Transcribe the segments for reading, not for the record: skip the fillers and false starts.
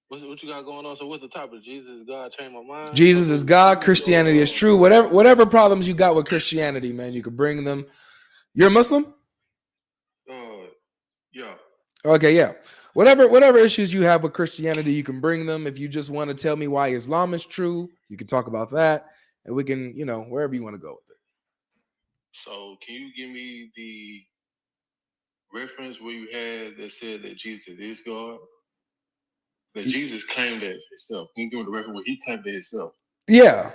What you got going on? So what's the topic? Jesus is God, changed my mind. Jesus is God. Christianity is true. Whatever problems you got with Christianity, man, you can bring them. You're a Muslim? Yeah. Okay, yeah. Whatever issues you have with Christianity, you can bring them. If you just want to tell me why Islam is true, you can talk about that, and we can, wherever you want to go with it. So, can you give me the reference where you had that said that Jesus is God? That Jesus claimed that himself. Can you give me the reference where he claimed it himself? Yeah.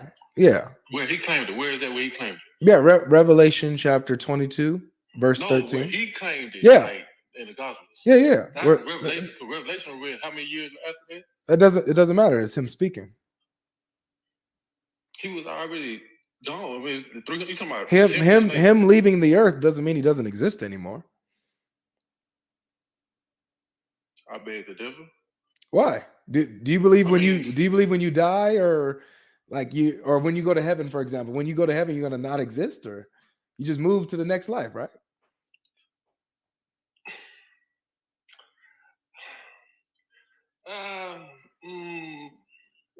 Where he claimed it. Where is that where he claimed it? Yeah, Revelation chapter 22, verse 13. Where he claimed it. Yeah. Like in the Gospels. Yeah. Revelation read how many years after that? It doesn't matter. It's him speaking. He was already gone. I mean, you talking about him leaving the earth doesn't mean he doesn't exist anymore. I beg to differ. Why? Do you believe when you die, or or when you go to heaven, for example? When you go to heaven, you're gonna not exist, or you just move to the next life, right?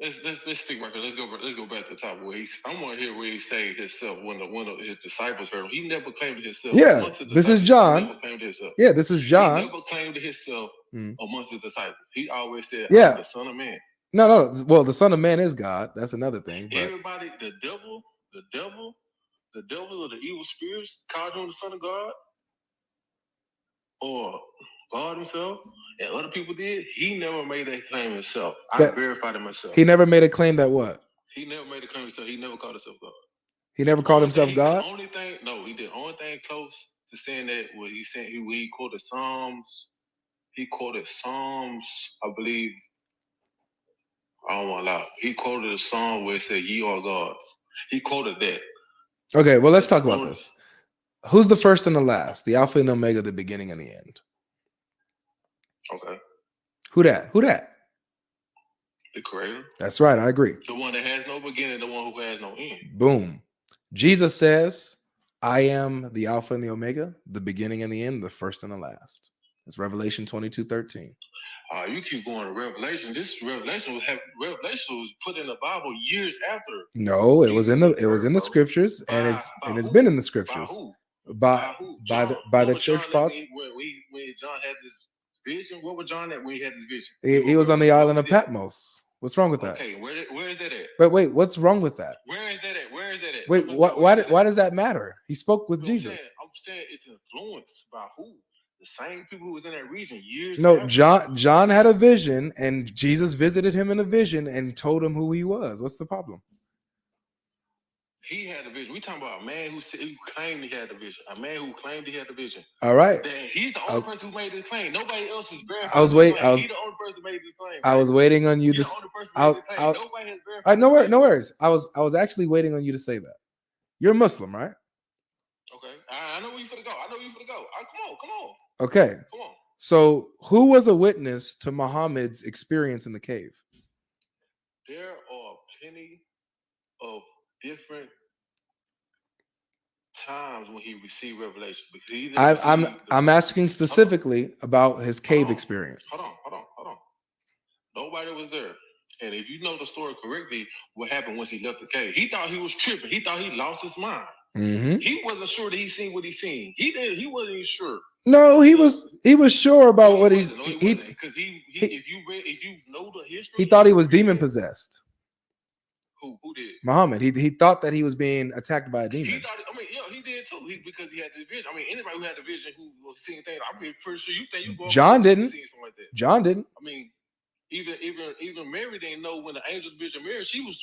Let's stick right here. Let's go back to the top where I want to hear where he say himself when his disciples heard him. He never claimed it himself. Yeah, this is John. He never claimed it himself. Yeah, this is John. He never claimed it himself amongst his disciples. He always said, "I'm the Son of Man." No. Well, the Son of Man is God. That's another thing. But everybody, the devil, or the evil spirits called him the Son of God, or God himself, and other people did. He never made that claim himself. I verified it myself. He never made a claim that what? He never made a claim himself. He never called himself God. He never called himself God? The only thing, no, he did. The only thing close to saying that was he quoted Psalms. He quoted Psalms, I believe. I don't want to lie. He quoted a song where it said, "Ye are gods." He quoted that. Okay, well, let's talk about this. Who's the first and the last? The Alpha and Omega, the beginning and the end. Okay. Who that? The Creator. That's right. I agree. The one that has no beginning, the one who has no end. Boom. Jesus says, "I am the Alpha and the Omega, the beginning and the end, the first and the last." It's Revelation 22:13. You keep going to Revelation. This Revelation was put in the Bible years after. No, it was in the scriptures, and it's been in the scriptures. By who? By the church father. When John had this vision, what was John at when he had this vision? He was on the island of Patmos. What's wrong with that? Okay, where is that at? But wait, what's wrong with that? Where is that at? Wait, why does that matter? He spoke with Jesus. I'm saying it's influenced by who? The same people who was in that region years. No, John had a vision, and Jesus visited him in a vision and told him who he was. What's the problem? He had a vision. We talking about a man who claimed he had the vision. A man who claimed he had the vision. All right. He's the only person who made this claim. Nobody else is verified. He's the only person who made this claim. I was waiting on you to. Nobody has verified. No worries. I was actually waiting on you to say that. You're a Muslim, right? Okay. I know where you finna go. Come on. Okay. Come on. So, who was a witness to Muhammad's experience in the cave? There are plenty of different times when he received revelation. I'm asking specifically about his cave experience. Hold on. Nobody was there. And if you know the story correctly, what happened once he left the cave? He thought he was tripping. He thought he lost his mind. Mm-hmm. He wasn't sure that he seen what he seen. He wasn't even sure. No, he was sure about what he's. Because if you know the history, he thought he was demon possessed. Who did? Muhammad. He thought that he was being attacked by a demon. He thought. He did too. Because he had the vision. Anybody who had the vision who was seeing things, I'm pretty sure you think you go. John didn't. Like that. John didn't. Even Mary didn't know when the angels vision Mary. She was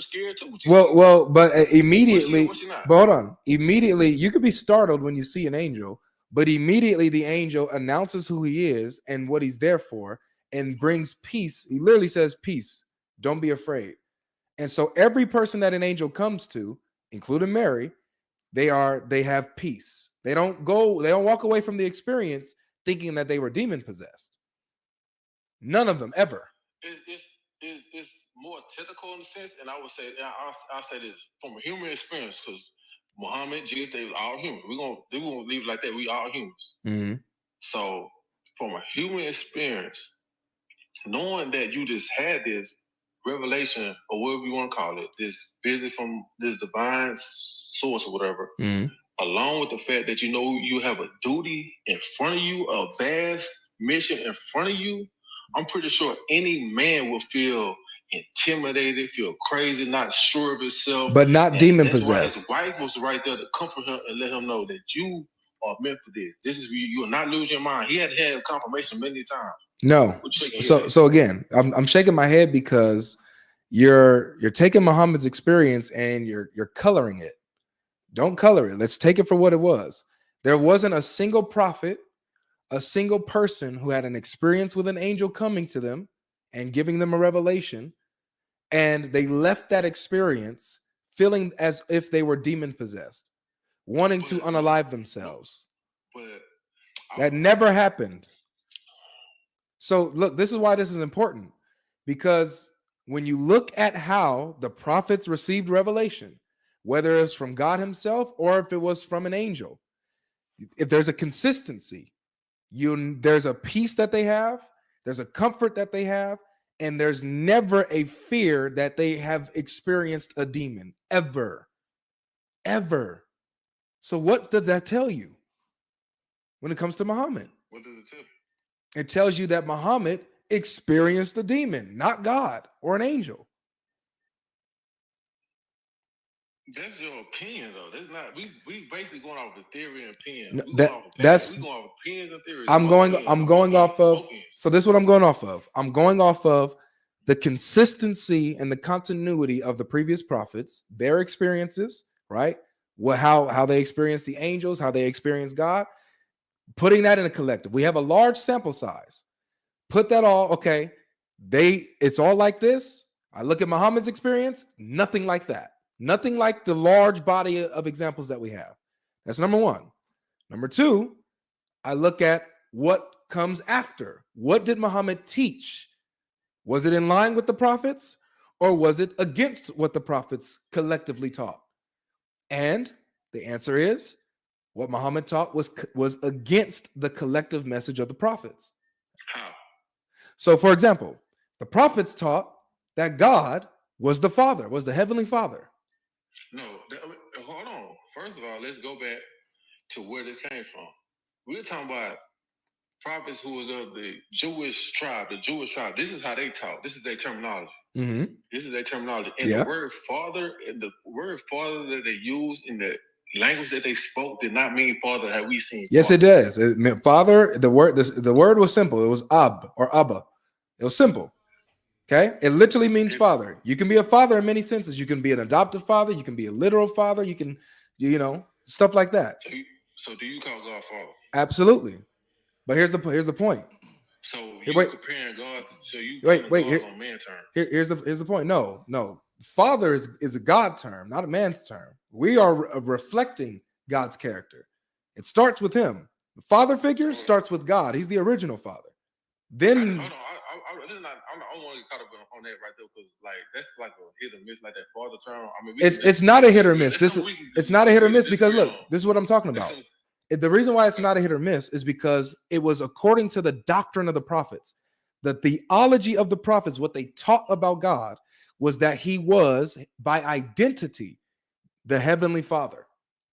scared too. But immediately. But hold on. Immediately, you could be startled when you see an angel, but immediately the angel announces who he is and what he's there for, and brings peace. He literally says, "Peace. Don't be afraid." And so every person that an angel comes to, including Mary, they have peace. They don't walk away from the experience thinking that they were demon possessed. None of them ever. It's more technical in a sense, and I would say I'll say this from a human experience, because Muhammad, Jesus, they was all human. We're gonna leave it like that. We all humans. Mm-hmm. So from a human experience, knowing that you just had this revelation, or whatever you want to call it, this visit from this divine source or whatever, along with the fact that you know you have a duty in front of you, a vast mission in front of you, I'm pretty sure any man will feel intimidated, feel crazy, not sure of himself. But not demon possessed. His wife was right there to comfort him and let him know that you are meant for this. This is you are not losing your mind. He had confirmation many times. No. So again, I'm shaking my head because you're taking Muhammad's experience and you're coloring it. Don't color it. Let's take it for what it was. There wasn't a single prophet, a single person who had an experience with an angel coming to them and giving them a revelation, and they left that experience feeling as if they were demon possessed, wanting to unalive themselves. That never happened. So look, this is why this is important, because when you look at how the prophets received revelation, whether it's from God himself or if it was from an angel, if there's a consistency, there's a peace that they have, there's a comfort that they have, and there's never a fear that they have experienced a demon, ever. So what does that tell you when it comes to Muhammad? What does it tell you? It tells you that Muhammad experienced a demon, not God or an angel. That's your opinion, though. That's not. We basically going off the theory and opinion. No, we going off opinions and theories. I'm going off of. Opinions. So this is what I'm going off of. I'm going off of the consistency and the continuity of the previous prophets, their experiences, right? How they experienced the angels, how they experienced God. Putting that in a collective. We have a large sample size. Put that all. Okay, it's all like this. I look at Muhammad's experience. Nothing like that. Nothing like the large body of examples that we have. That's number one. Number two, I look at what comes after. What did Muhammad teach? Was it in line with the prophets, or was it against what the prophets collectively taught? And the answer is, what Muhammad taught was against the collective message of the prophets. How? So, for example, the prophets taught that God was the Father, was the Heavenly Father. No, hold on. First of all, let's go back to where this came from. We're talking about prophets who was of the Jewish tribe. This is how they taught. This is their terminology. Mm-hmm. This is their terminology. And the word father that they used in the language that they spoke did not mean father that we seen. Yes, it does. It meant father. The word was simple. It was ab or abba. It was simple. Okay, it literally means father. You can be a father in many senses. You can be an adoptive father. You can be a literal father. You can, stuff like that. So do you call God father? Absolutely. But here's the point. So you're comparing God. So you wait. God on man term. Here's the point. No. Father is a God term, not a man's term. We are reflecting God's character. It starts with him. The father figure starts with God. He's the original father. Then I don't want to get caught up on that right there, because that's like a hit or miss, like that father term. I mean, it's not a hit or miss. It's not a hit or miss because look, this is what I'm talking about. The reason why it's not a hit or miss is because it was according to the doctrine of the prophets. The theology of the prophets, what they taught about God, was that he was, by identity, the Heavenly Father.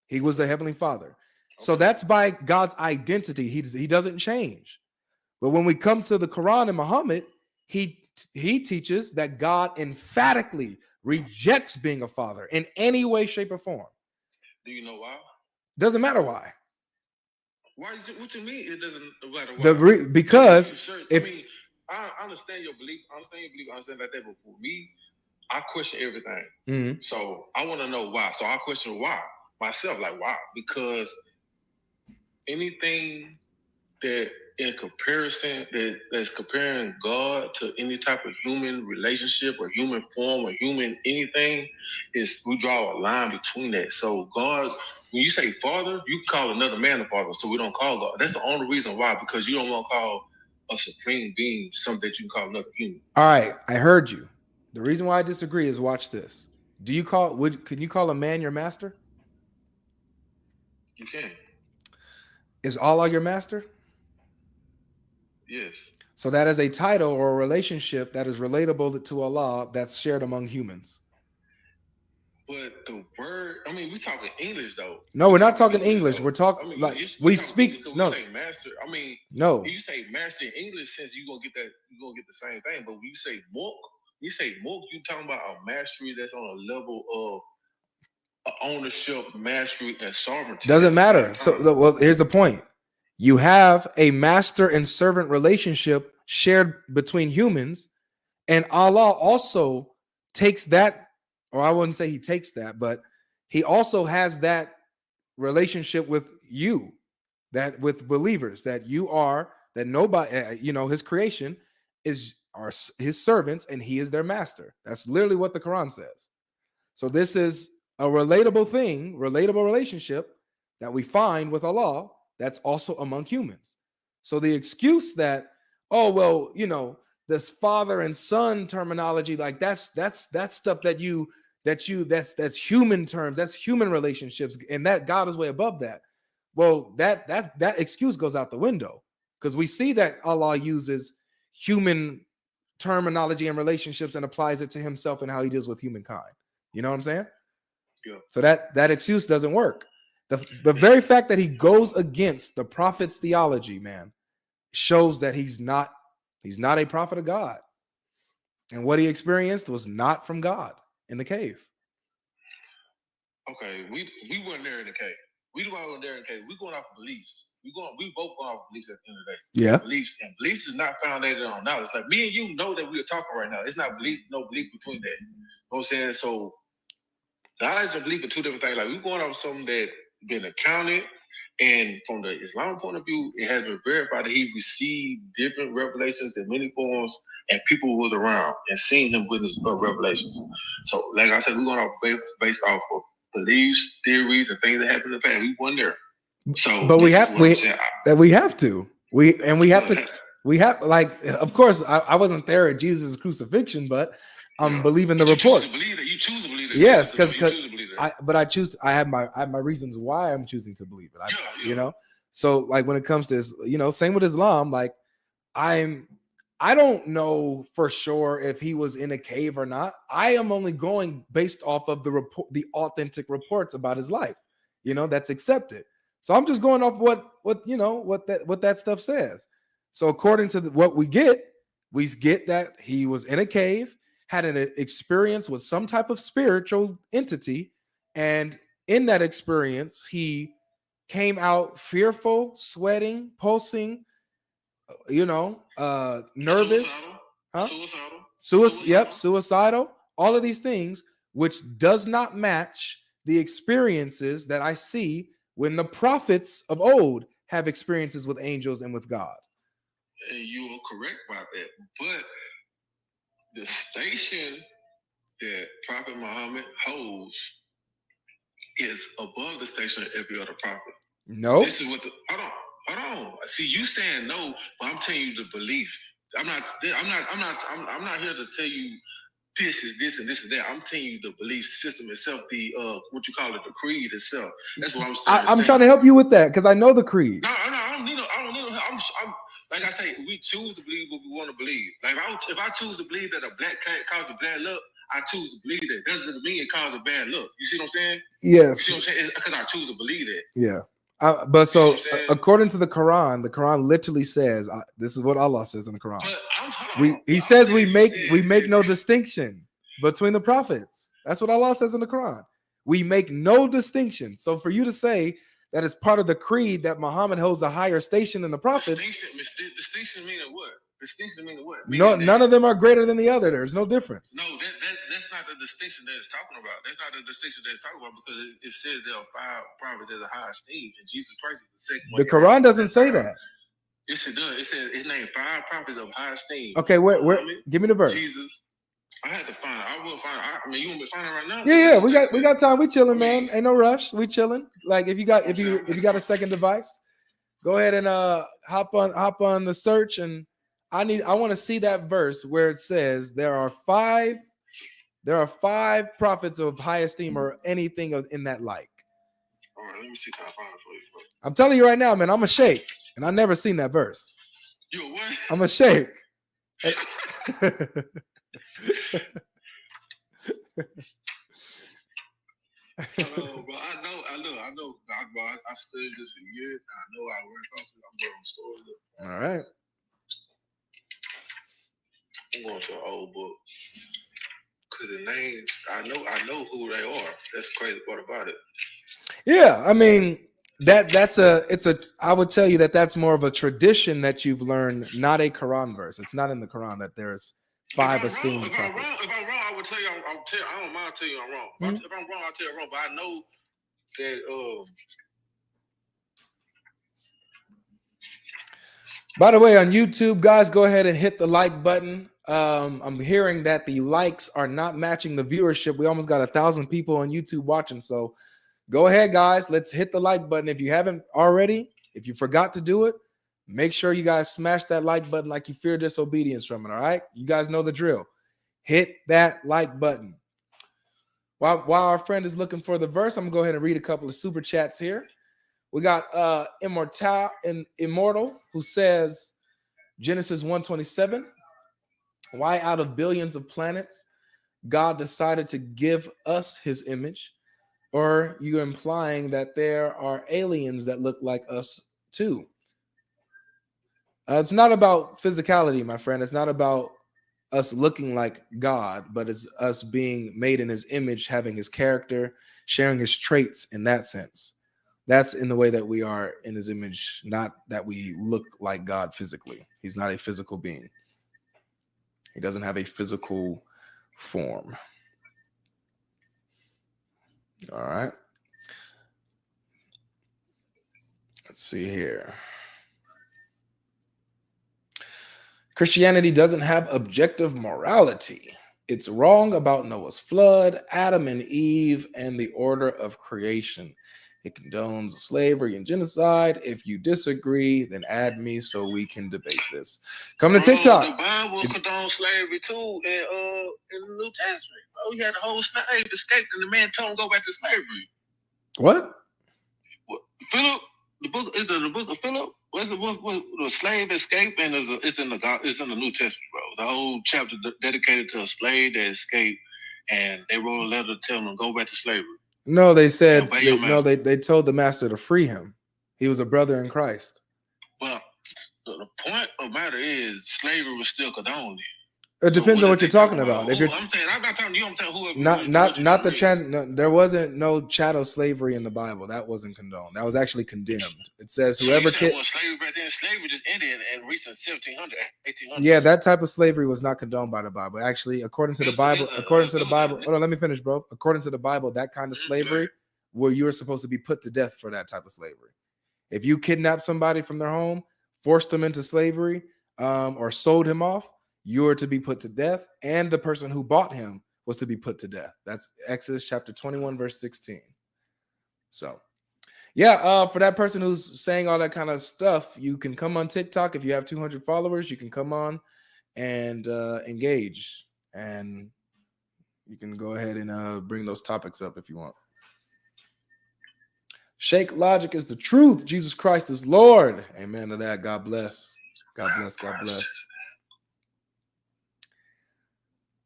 He was the Heavenly Father. Okay. So that's by God's identity. He doesn't change. But when we come to the Quran and Muhammad, he teaches that God emphatically rejects being a father in any way, shape, or form. Do you know why? Doesn't matter why. Why? What you mean? It doesn't matter why? Because I understand your belief. I understand that. But for me, I question everything. Mm-hmm. So I want to know why. So I question why myself. Like why? Because anything that in comparison that's comparing God to any type of human relationship or human form or human anything, is we draw a line between that. So God, when you say father, you call another man a father, so we don't call God. That's the only reason why, because you don't want to call a supreme being something that you can call another human. All right, I heard you. The reason why I disagree is, watch this. Can you call a man your master? You can. Is Allah your master? Yes. So that is a title or a relationship that is relatable to Allah that's shared among humans. But the word, I mean, we talking English though. No, we're not talking English. We're talking like we speak. No, say master. I mean, no. You say master in English, since you gonna get that, you gonna get the same thing. But when you say mulk, you talking about a mastery that's on a level of ownership, mastery, and sovereignty. Doesn't matter. So, well, here's the point. You have a master and servant relationship shared between humans, and Allah also takes that, or I wouldn't say he takes that, but he also has that relationship with you, that with believers, that you are, that nobody, his creation are his servants and he is their master. That's literally what the Quran says. So this is a relatable relationship that we find with Allah that's also among humans. So the excuse that, oh, well, this father and son terminology, like that's stuff that's human terms, that's human relationships, and that God is way above that. Well, that excuse goes out the window, because we see that Allah uses human terminology and relationships and applies it to himself and how he deals with humankind. You know what I'm saying? Yeah. So that excuse doesn't work. The very fact that he goes against the prophet's theology, man, shows that he's not a prophet of God. And what he experienced was not from God in the cave. Okay, we weren't there in the cave. We weren't there in the cave. We're going off beliefs. We both going off beliefs at the end of the day. Yeah. Beliefs, and beliefs is not founded on knowledge. Like me and you know that we are talking right now. It's not no belief between that. You know what I'm saying? So knowledge and belief are two different things. Like we're going off something that been accounted, and from the Islamic point of view, it has been verified that he received different revelations in many forms, and people who was around and seen him witness revelations. So, like I said, we're going off based off of beliefs, theories, and things that happened in the past. We weren't there. So, but we have to. Of course, I wasn't there at Jesus' crucifixion, but I'm believing the report. You choose to believe it. Yes, because I have my reasons why I'm choosing to believe it. So like when it comes to same with Islam, like I don't know for sure if he was in a cave or not. I am only going based off of the authentic reports about his life, that's accepted. So I'm just going off what that stuff says. So according to what we get that he was in a cave, had an experience with some type of spiritual entity, and in that experience he came out fearful, sweating, pulsing, nervous, suicidal, all of these things, which does not match the experiences that I see when the prophets of old have experiences with angels and with God. And you are correct about that, but the station that Prophet Muhammad holds is above the station of every other prophet. No. This is what hold on. See, you saying no, but I'm telling you the belief. I'm not here to tell you this is this and this is that. I'm telling you the belief system itself, the what you call it, the creed itself. That's what I'm saying. I'm trying to help you with that because I know the creed. No, I don't need I'm like I say, we choose to believe what we want to believe. Like if I choose to believe that a black cat causes bad luck, I choose to believe that. That doesn't mean it causes bad luck. You see what I'm saying? Yes. You see what I'm saying? It's because I choose to believe that. Yeah. But so according to the Quran literally says, this is what Allah says in the Quran. He says we make no distinction between the prophets. That's what Allah says in the Quran. We make no distinction. So for you to say that it's part of the creed that Muhammad holds a higher station than the prophets. Distinction meaning what? Distinction meaning what? None of them are greater than the other. There's no difference. No, that's not the distinction that it's talking about. That's not the distinction that it's talking about, because it says there are 5 prophets that are high esteem, and Jesus Christ is the second one. The Quran doesn't say that. Yes, it does. It says his name 5 prophets of high esteem. Okay, where give me the verse. Jesus. I had to find it. I will find it. I mean, you want me to find it right now? Yeah. We got time. We chilling, man. Ain't no rush. We chilling. Like if you got a second device, go ahead and hop on the search, and I want to see that verse where it says there are 5 prophets of high esteem or anything in that like. All right, let me see if I find it for you. I'm telling you right now, man. I'm a sheikh, and I never seen that verse. You what? I'm a sheikh. Bro, I know. I studied this for years. I know I work off it. I'm going to store. All right. I'm going to an old book. Cause the name, I know who they are. That's the crazy part about it. Yeah, I mean I would tell you that's more of a tradition that you've learned, not a Quran verse. It's not in the Quran that there's 5 esteemed prophets. If I'm wrong, I would tell you. I don't mind telling you I'm wrong. Mm-hmm. If I'm wrong, I'll tell you I'm wrong. But I know that. By the way, on YouTube, guys, go ahead and hit the like button. I'm hearing that the likes are not matching the viewership. We almost got 1,000 people on YouTube watching. So go ahead, guys. Let's hit the like button. If you haven't already, if you forgot to do it, make sure you guys smash that like button like you fear disobedience from it. All right. You guys know the drill. Hit that like button. While our friend is looking for the verse, I'm going to go ahead and read a couple of super chats here. We got Immortal, who says, Genesis 1:27, why out of billions of planets God decided to give us his image? Or you're implying that there are aliens that look like us too? It's not about physicality, my friend. It's not about us looking like God, but it's us being made in his image, having his character, sharing his traits in that sense. That's in the way that we are in his image, not that we look like God physically. He's not a physical being. He doesn't have a physical form. All right. Let's see here. Christianity doesn't have objective morality. It's wrong about Noah's flood, Adam and Eve, and the order of creation. It condones slavery and genocide. If you disagree, then add me so we can debate this. Come to TikTok. The Bible condones slavery too in the New Testament. Oh, he had the whole slave escaped, and the man told him to go back to slavery. What? Philip? The book is the book of Philip. What's the book? The slave escape, and it's in the New Testament, bro. The whole chapter dedicated to a slave that escaped, and they wrote a letter telling him to go back to slavery. No, they said they told the master to free him. He was a brother in Christ. Well, the point of the matter is slavery was still condoned. It depends on what you're talking about. If I'm saying, I'm not talking to you. I'm telling whoever. Not the no, there wasn't no chattel slavery in the Bible. That wasn't condoned. That was actually condemned. It says whoever slavery back then, slavery just ended in recent 1700, 1800. Yeah, that type of slavery was not condoned by the Bible. Actually, according to the Bible, hold on, let me finish, bro. According to the Bible, that kind of slavery, where you were supposed to be put to death for that type of slavery. If you kidnap somebody from their home, forced them into slavery, or sold him off, you are to be put to death, and the person who bought him was to be put to death. That's Exodus chapter 21, verse 16. So, yeah, for that person who's saying all that kind of stuff, you can come on TikTok. If you have 200 followers, you can come on and engage, and you can go ahead and bring those topics up if you want. Sheikh Logic is the truth. Jesus Christ is Lord. Amen to that. God bless. God bless. God bless.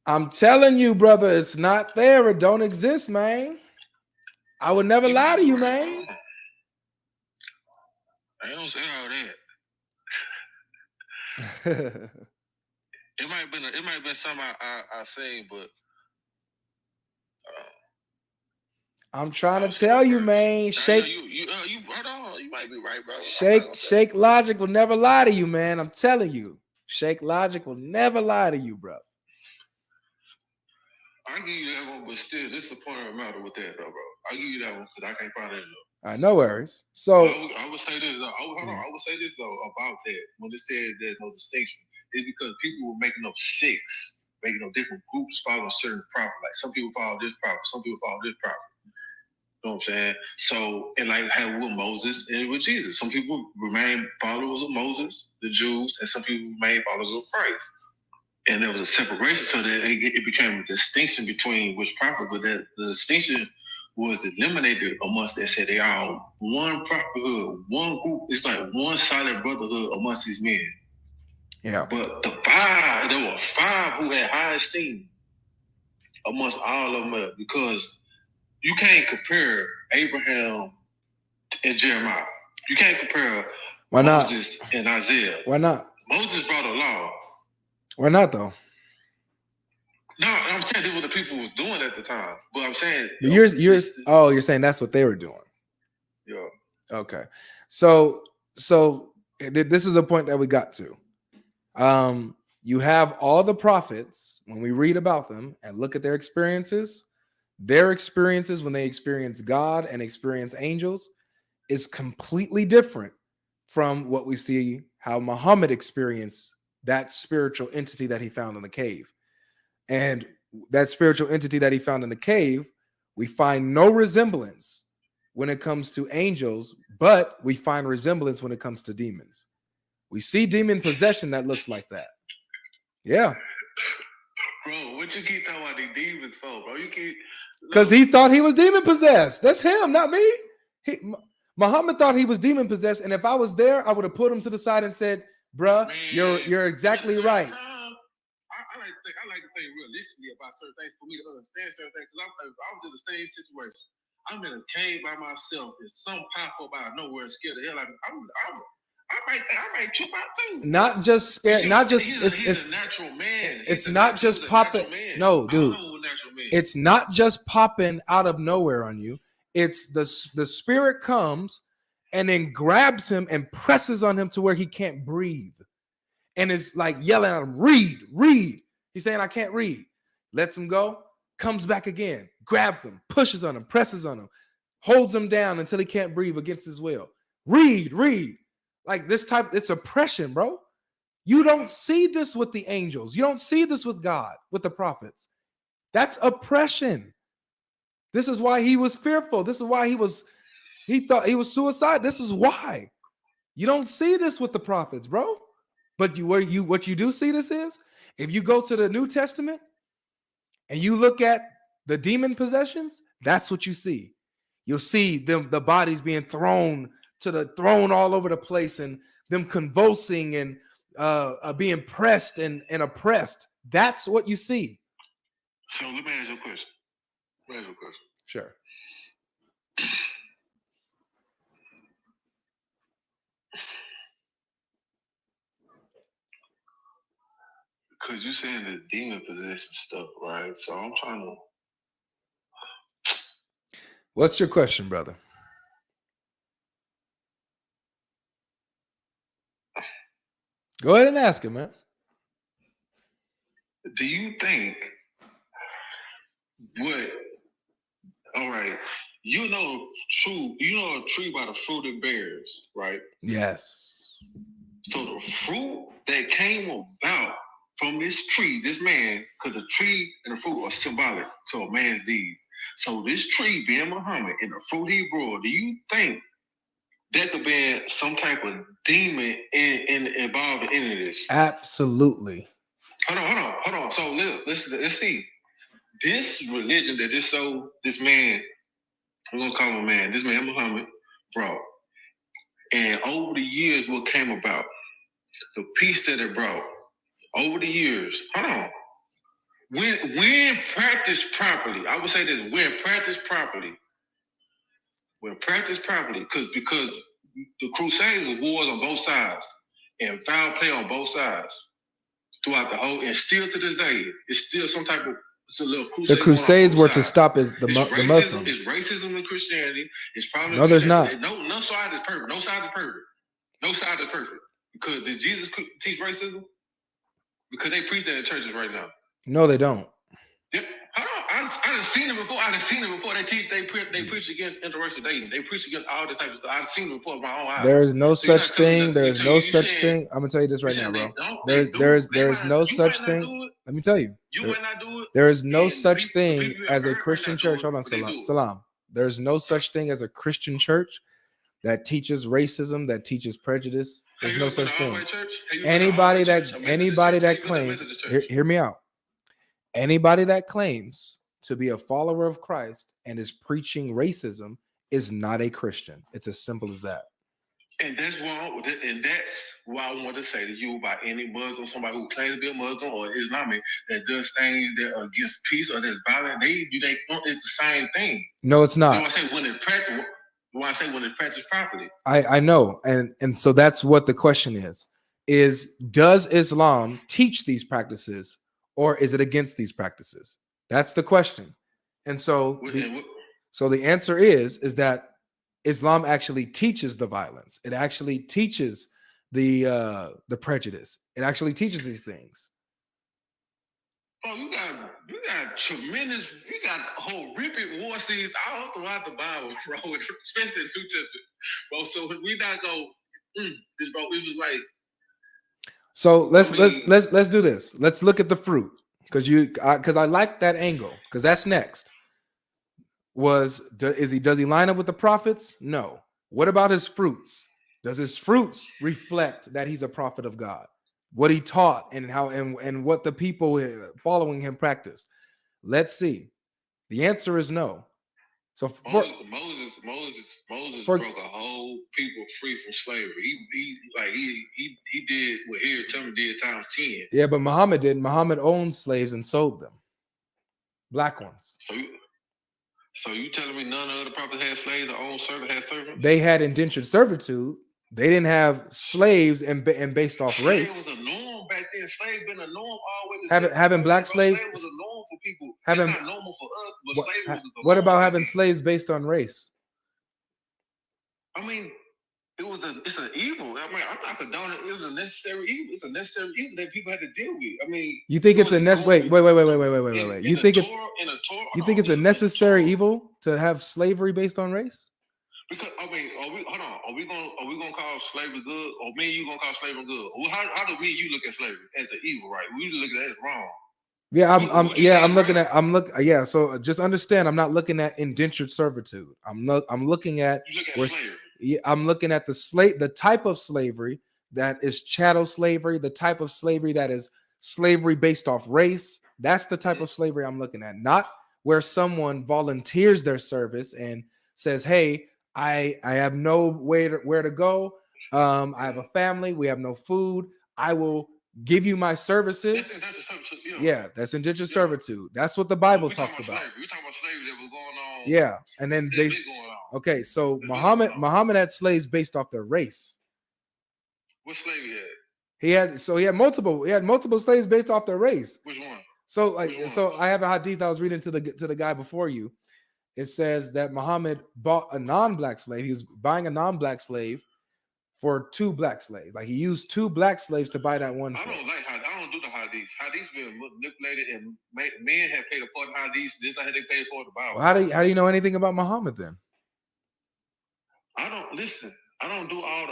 I'm telling you, brother, it's not there. It don't exist, man. I would never lie to you, man. I don't say all that. It might have been something I say, but I'm trying to tell you, man. Sheikh, you might be right, bro. Sheikh Logic will never lie to you, man. I'm telling you, Sheikh Logic will never lie to you, bro. I give you that one, but still, this is the point of the matter with that, though, bro. I give you that one because I can't find it. All right, no worries. So I would say this. I would say this though about that when it said there's no distinction, is because people were making up sects, making up different groups following certain prophet. Like some people follow this prophet, some people follow this prophet. You know what I'm saying? So, and like had with Moses and with Jesus, some people remain followers of Moses, the Jews, and some people remain followers of Christ. And there was a separation, so that it became a distinction between which prophet, but that the distinction was eliminated amongst that. Said they are one prophethood, one group. It's like one solid brotherhood amongst these men. Yeah. But there were 5 who had high esteem amongst all of them, because you can't compare Abraham and Jeremiah. You can't compare Moses and Isaiah. Why not? Moses brought a law. Why not, though? No, I'm saying this was the people was doing at the time. But I'm saying you're saying that's what they were doing. Yeah. Okay. So this is the point that we got to. You have all the prophets, when we read about them and look at their experiences when they experience God and experience angels is completely different from what we see how Muhammad experienced that spiritual entity that he found in the cave. And that spiritual entity that he found in the cave, we find no resemblance when it comes to angels, but we find resemblance when it comes to demons. We see demon possession that looks like that. Yeah. Bro, what you keep talking about these demons for, bro? Because he thought he was demon possessed. That's him, not me. Muhammad thought he was demon possessed, and if I was there, I would have put him to the side and said, "Bruh, you're exactly right." I like to think realistically about certain things for me to understand certain things. Because I was in the same situation. I'm in a cave by myself, and some pop up out of nowhere and scare the hell out of me. I might trip out too. Not just scared. Not just. He's a natural man. It's not just popping. No, dude. It's not just popping out of nowhere on you. It's the spirit comes and then grabs him and presses on him to where he can't breathe, and is like yelling at him, "Read." He's saying, "I can't read." Lets him go. Comes back again. Grabs him. Pushes on him. Presses on him. Holds him down until he can't breathe against his will. Read. Like this type, it's oppression, bro. You don't see this with the angels. You don't see this with God, with the prophets. That's oppression. This is why he was fearful. This is why he thought he was suicide. This is why. You don't see this with the prophets, bro. But what you do see this is, if you go to the New Testament and you look at the demon possessions, that's what you see. You'll see the bodies being thrown all over the place, and them convulsing and being pressed and oppressed. That's what you see. So let me ask you a question. Sure. Because you're saying the demon possession stuff, right? So I'm trying to. What's your question, brother? Go ahead and ask him, man. Do you think all right, you know a tree by the fruit it bears, right? Yes. So the fruit that came about from this tree, this man, because the tree and the fruit are symbolic to a man's deeds. So this tree being Muhammad and the fruit he brought, do you think there could be some type of demon involved in any of this? Absolutely. Hold on. So let's see. This religion that this man, I'm gonna call him a man, this man Muhammad brought, and over the years, what came about, the peace that it brought, over the years. Hold on. When practiced properly, I would say this: when practiced properly, because the Crusades was wars on both sides and foul play on both sides throughout the whole, and still to this day, it's still some type of. It's a little crusade. The Crusades were to stop the Muslims. It's racism in Christianity. It's probably no, there's not. No side is perfect. No side is perfect. Because did Jesus teach racism? Because they preach that in churches right now. No, they don't. Yep. I've seen it before. They preach against interracial dating. They preach against all this type of stuff. I've seen it before with my own eyes. There is no such thing. There is no such thing. I'm gonna tell you this right now, bro. There is no such thing. Let me tell you. You might not do it. There is no such thing as a Christian church. Hold on, Salam. There is no such thing as a Christian church that teaches racism, that teaches prejudice. There's no such thing. Anybody that claims, hear me out. Anybody that claims to be a follower of Christ and is preaching racism is not a Christian. It's as simple as that. And that's why I want to say to you about any Muslim, somebody who claims to be a Muslim or Islamic that does things that are against peace or that's violent. It's the same thing. No, it's not. So I say when they practice properly. I know, and so that's what the question is does Islam teach these practices or is it against these practices? That's the question. And so the answer is that Islam actually teaches the violence. It actually teaches the prejudice. It actually teaches these things. Oh, you got tremendous, you got horrific war scenes all throughout the Bible, bro, especially the New Testament, bro. So we not go, this, bro. It was like. So let's do this. Let's look at the fruit because I like that angle because that's next. Does he line up with the prophets? No. What about his fruits? Does his fruits reflect that he's a prophet of God? What he taught and how and what the people following him practice? Let's see. The answer is no. So Moses broke a whole people free from slavery. He did what here Tubman did times 10. Yeah, but Muhammad didn't. Muhammad owned slaves and sold them. Black ones. So you telling me none of the prophets had slaves or owned servants? They had indentured servitude. They didn't have slaves and based off race. Slave was a norm back then. Slave been a norm always. Having black slaves. Slave was a norm for people. It's not normal for us, but slavery was the what about having slaves based on race? I mean, it's an evil. I mean, I'm not condoning it. It was a necessary evil. It's a necessary evil that people had to deal with. I mean, you think it's a necessary? Wait. You think it's a necessary evil to have slavery based on race? Because I mean, are we gonna call slavery good, or me and you gonna call slavery good? How do me and you look at slavery as an evil, right? We look at it as wrong. Yeah, so just understand, I'm not looking at indentured servitude. I'm looking at slavery. I'm looking at the type of slavery that is chattel slavery, the type of slavery that is slavery based off race. That's the type of slavery I'm looking at, not where someone volunteers their service and says, "Hey, I have no where to go. I have a family. We have no food. I will give you my services." That's indentured servitude. That's what the Bible talks about. We're talking about slavery that was going on. Yeah, and then okay, so Muhammad had slaves based off their race. What slave he had? He had multiple slaves based off their race. Which one? So I have a hadith I was reading to the guy before you. It says that Muhammad bought a non-black slave. He was buying a non-black slave for 2 black slaves. Like he used 2 black slaves to buy that one slave. I don't do the hadiths. Hadiths been manipulated and men have paid a part of hadiths just like they paid for the Bible. Well, how do you know anything about Muhammad then? I don't do all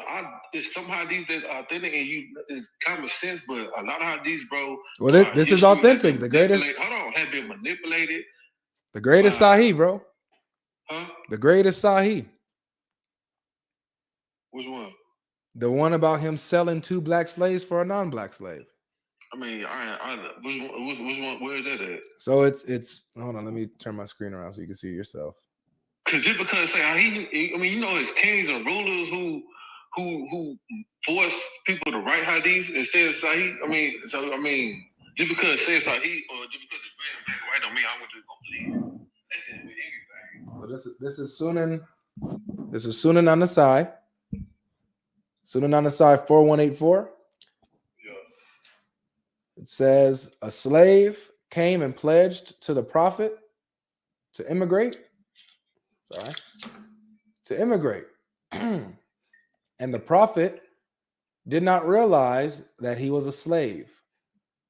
there's some hadiths that are authentic and it's common sense, but a lot of hadiths, bro. Well, this is authentic. The greatest have been manipulated. The greatest Sahih, bro. Huh? The greatest Sahih. Which one? The one about him selling 2 black slaves for a non-black slave. I mean, which one? Where is that at? So it's. Hold on, let me turn my screen around so you can see it yourself. Because it's kings and rulers who force people to write hadiths and say Sahih. Just because it says Sahih or just because it's red and black and white don't mean I'm just gonna believe it. That's just with anything. So this is Sunan. This is Sunan an-Nasai. Sunan an-Nasai 4184. Yeah. It says a slave came and pledged to the prophet to immigrate. And the prophet did not realize that he was a slave.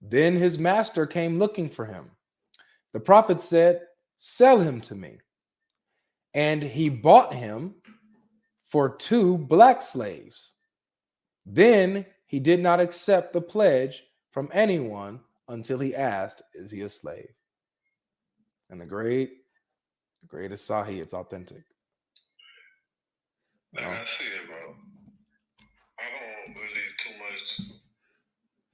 Then his master came looking for him. The prophet said, "Sell him to me." And he bought him for 2 black slaves. Then he did not accept the pledge from anyone until he asked, "Is he a slave?" And the greatest Sahih, it's authentic. I see it, bro. I don't really too much.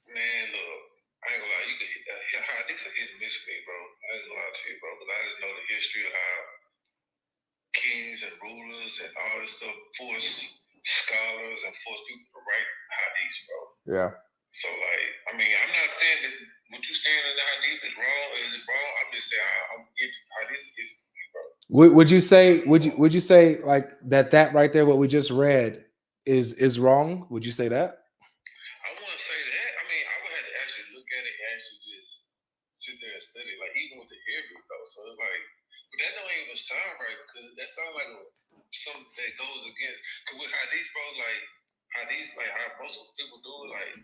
Man, look, I ain't gonna lie. You can hadiths are hit and miss me, bro. I ain't gonna lie to you, bro, because I didn't know the history of how kings and rulers and all this stuff force scholars and force people to write hadiths, bro. Yeah. So, like, I mean, I'm not saying that what you saying in the hadith is wrong. I'm just saying I'm against hadith against me, bro. Would you say like that right there, what we just read is wrong? Would you say that? I wouldn't say that. I mean, I would have to actually look at it and actually just sit there and study, like even with the Hebrew though. So it's like, but that don't even sound right because that sounds like something that goes against. Because with hadith, bro, like hadith, like how most people do it, like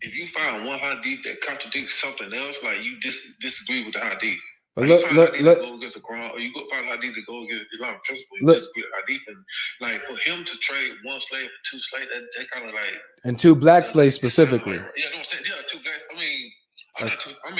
if you find one hadith that contradicts something else, like you disagree with the hadith. Like you find hadith that go against the Quran, or you go find hadith that go against Islamic principle, you disagree with hadith, and like for him to trade one slave for two slaves, that kind of like and two black slaves specifically. Like, yeah, don't say two blacks. I mean,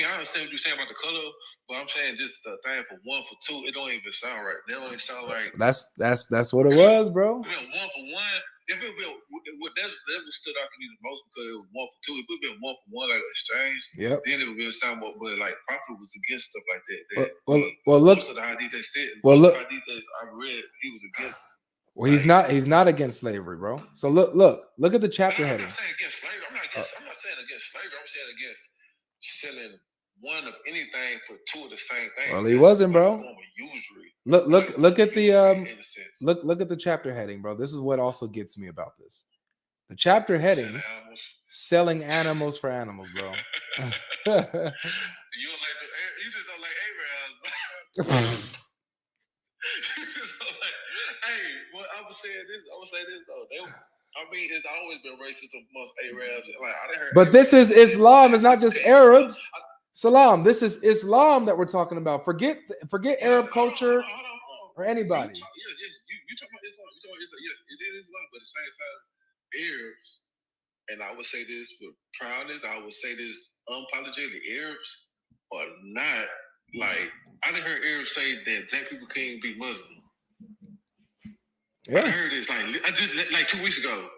I understand what you're saying about the color, but I'm saying just the thing for one for two, it don't even sound right. That don't even sound like that's what it was, bro. One for one. If it been that stood out to me the most because it was one for two. If it would been one for one, like exchange, then it would be a sound more. But like Prophet was against stuff like that. Well, look. Most of the hadith they said. Well, look. Hadith that I read, he was against. Well, he's not against slavery, bro. So look at the chapter heading. I'm not saying against slavery. I'm not saying against slavery. I'm saying against selling one of anything for two of the same thing. Well, he wasn't, bro. Look at the look at the chapter heading, bro. This is what also gets me about this. The chapter heading, selling animals for animals, bro. You just don't like Arabs. I would say this though. I mean, it's always been racist amongst Arabs. Like I didn't hear. But this is Islam. It's not just Arabs. Salam. This is Islam that we're talking about. Forget Arab culture or anybody. Yes, you talking about Islam. Yes, it is Islam, but at the same time, Arabs, and I would say this with proudness, I would say this unapologetically, Arabs are not like I didn't hear Arabs say that black people can't be Muslim. Yeah. I heard this like 2 weeks ago.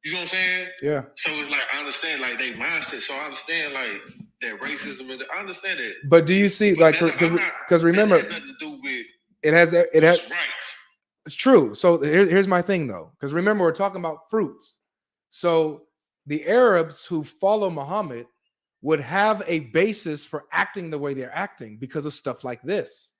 You know what I'm saying? Yeah. So it's like I understand like their mindset. So I understand like that racism. I understand that. But do you see like because remember that has nothing to do with it has rights. It's true. So here's my thing though, because remember we're talking about fruits. So the Arabs who follow Muhammad would have a basis for acting the way they're acting because of stuff like this.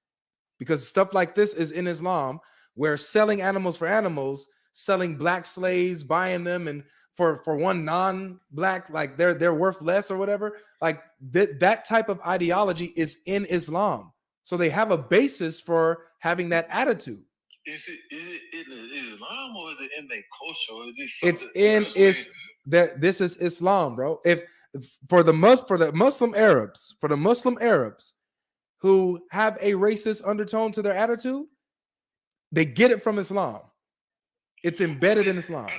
Because stuff like this is in Islam, where selling animals for animals, selling black slaves, buying them, and for one non-black, like they're worth less or whatever. Like that type of ideology is in Islam. So they have a basis for having that attitude. Is it in Islam or is it in their culture? This is Islam, bro. If for the Muslim Arabs who have a racist undertone to their attitude, they get it from Islam. It's embedded in Islam.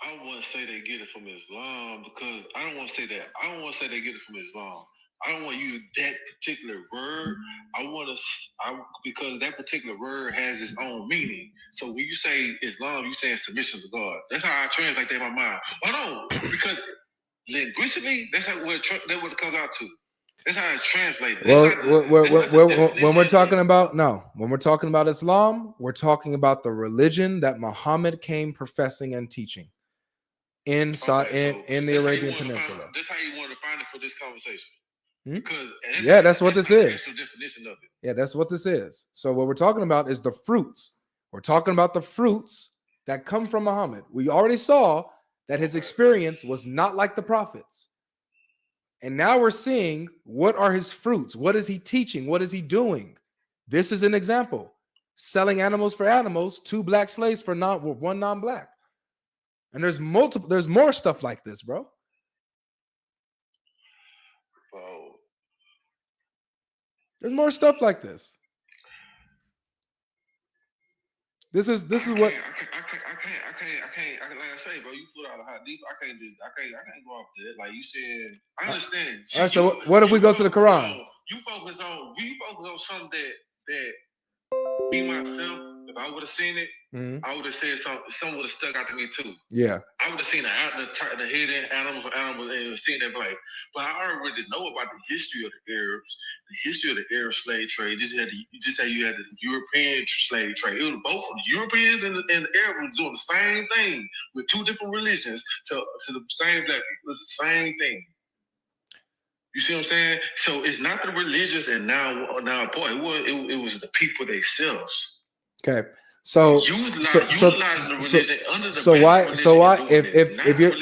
I wouldn't say they get it from Islam because I don't want to say that. I don't want to say they get it from Islam. I don't want to use that particular word. Because that particular word has its own meaning. So when you say Islam, you saying submission to God. That's how I translate that in my mind. Oh no, because linguistically, that's what it comes out to. That's how it's translated. When we're talking about Islam, we're talking about the religion that Muhammad came professing and teaching in the Arabian Peninsula. That's how you want to find it for this conversation. Because that's what this is. Definition of it. Yeah, that's what this is. So what we're talking about is the fruits. We're talking about the fruits that come from Muhammad. We already saw that his experience was not like the prophets. And now we're seeing what are his fruits? What is he teaching? What is he doing? This is an example. Selling animals for animals, 2 black slaves for one non-black. And there's more stuff like this, bro. There's more stuff like this. This is what I can't. Like I say, bro, you put out a hot deep. I can't go off that. Like you said, I understand. All right, so what if we go to the Quran? We focus on something that me myself, if I would have seen it, I would have said something would have stuck out to me too. Yeah. I would have seen the hidden animals and seen that like, but I already know about the history of the Arabs, the history of the Arab slave trade. You just had the European slave trade. It was both the Europeans and the Arabs doing the same thing with two different religions to the same black people, the same thing. You see what I'm saying? So it's not the religious and now boy, it was the people themselves. Okay. So why if you're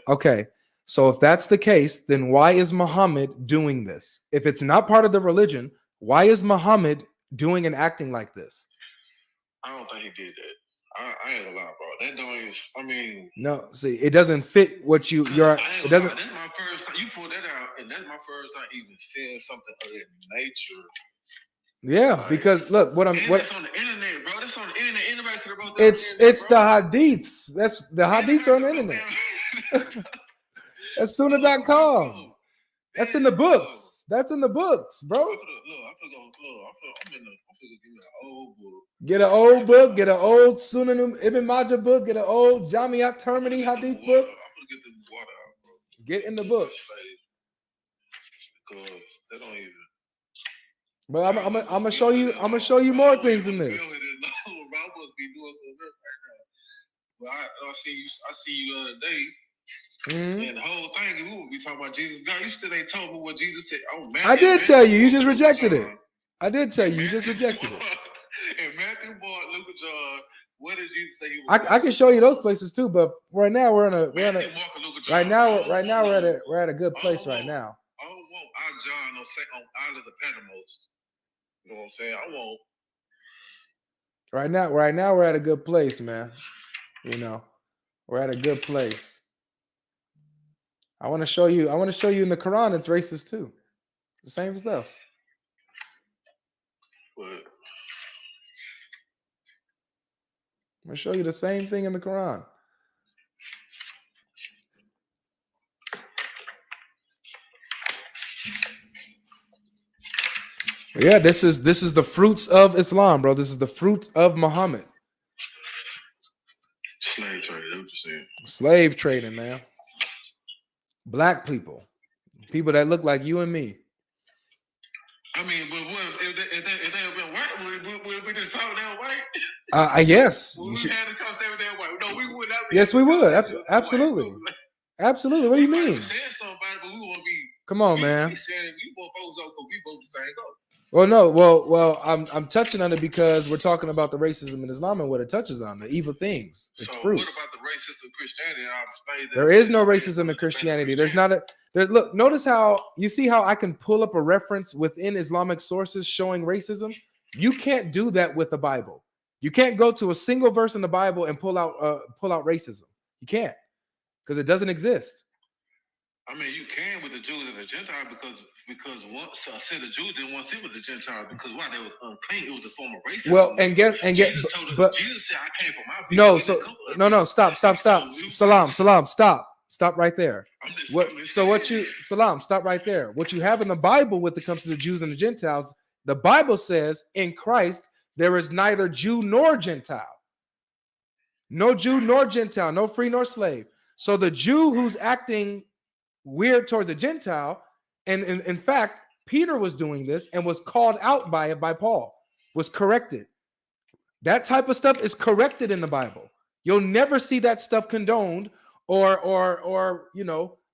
okay, so if that's the case, then why is Muhammad doing this? If it's not part of the religion, why is Muhammad doing and acting like this? I don't think he did that. I ain't gonna lie, bro. That don't even. I mean, no. See, it doesn't fit what you're. It doesn't. That's my first time. You pulled that out, and that's my first time even seeing something of that nature. Yeah, like, because look, that's on the internet, bro. That's on the internet. Anybody could have wrote that. It's the hadiths. That's the hadiths are on the internet. That's Sunnah.com. That's in the books. That's in the books, bro. I'm gonna give me an old book. Get an old book. Get an old Sunan Ibn Majah book. Get an old Jamiat Tirmidhi hadith book. I'm gonna get the water out, bro. Get in the books. Because they don't even. But I'm gonna show you. I'm gonna show you more things than this. Well, I see you the other day, and the whole thing we would be talking about Jesus. God, you still ain't told me what Jesus said. Oh man, I did tell you. You just rejected it. I did tell you. You just rejected it. And Matthew, Mark, Luke, John. What did Jesus say? He was I can show you those places too, but right now we're at a good place right now. I don't want our John on Islands of Patmos. You know what I'm saying? I won't. Right now we're at a good place, man. You know, we're at a good place. I want to show you in the Quran it's racist too. The same stuff. What? I'm gonna show you the same thing in the Quran. Yeah, this is the fruits of Islam, bro. This is the fruit of Muhammad. Slave trading, what you saying? Slave trading, man. Black people that look like you and me. I mean, but what if they had been white? Would we just talk that white? Yes. We had to come say that white. No, we would not. Yes, we would. Absolutely. Absolutely. What do you mean? Come on, man. Well, no. Well, I'm touching on it because we're talking about the racism in Islam and what it touches on, the evil things. It's fruit. What about the racism in Christianity? There is no racism in Christianity. There's not a. Look, notice how you see how I can pull up a reference within Islamic sources showing racism. You can't do that with the Bible. You can't go to a single verse in the Bible and pull out racism. You can't, because it doesn't exist. I mean, you can with the Jews and the Gentiles because once a set of Jews didn't want to sit with the Gentiles because why they was unclean. It was a form of racism. Well, Jesus said, "I came for my people." No. Stop. Salam. Stop right there. Salam. Stop right there. What you have in the Bible when it comes to the Jews and the Gentiles, the Bible says in Christ there is neither Jew nor Gentile. No Jew nor Gentile, no free nor slave. So the Jew who's acting weird towards a Gentile, and in fact, Peter was doing this and was called out by Paul, was corrected. That type of stuff is corrected in the Bible. You'll never see that stuff condoned or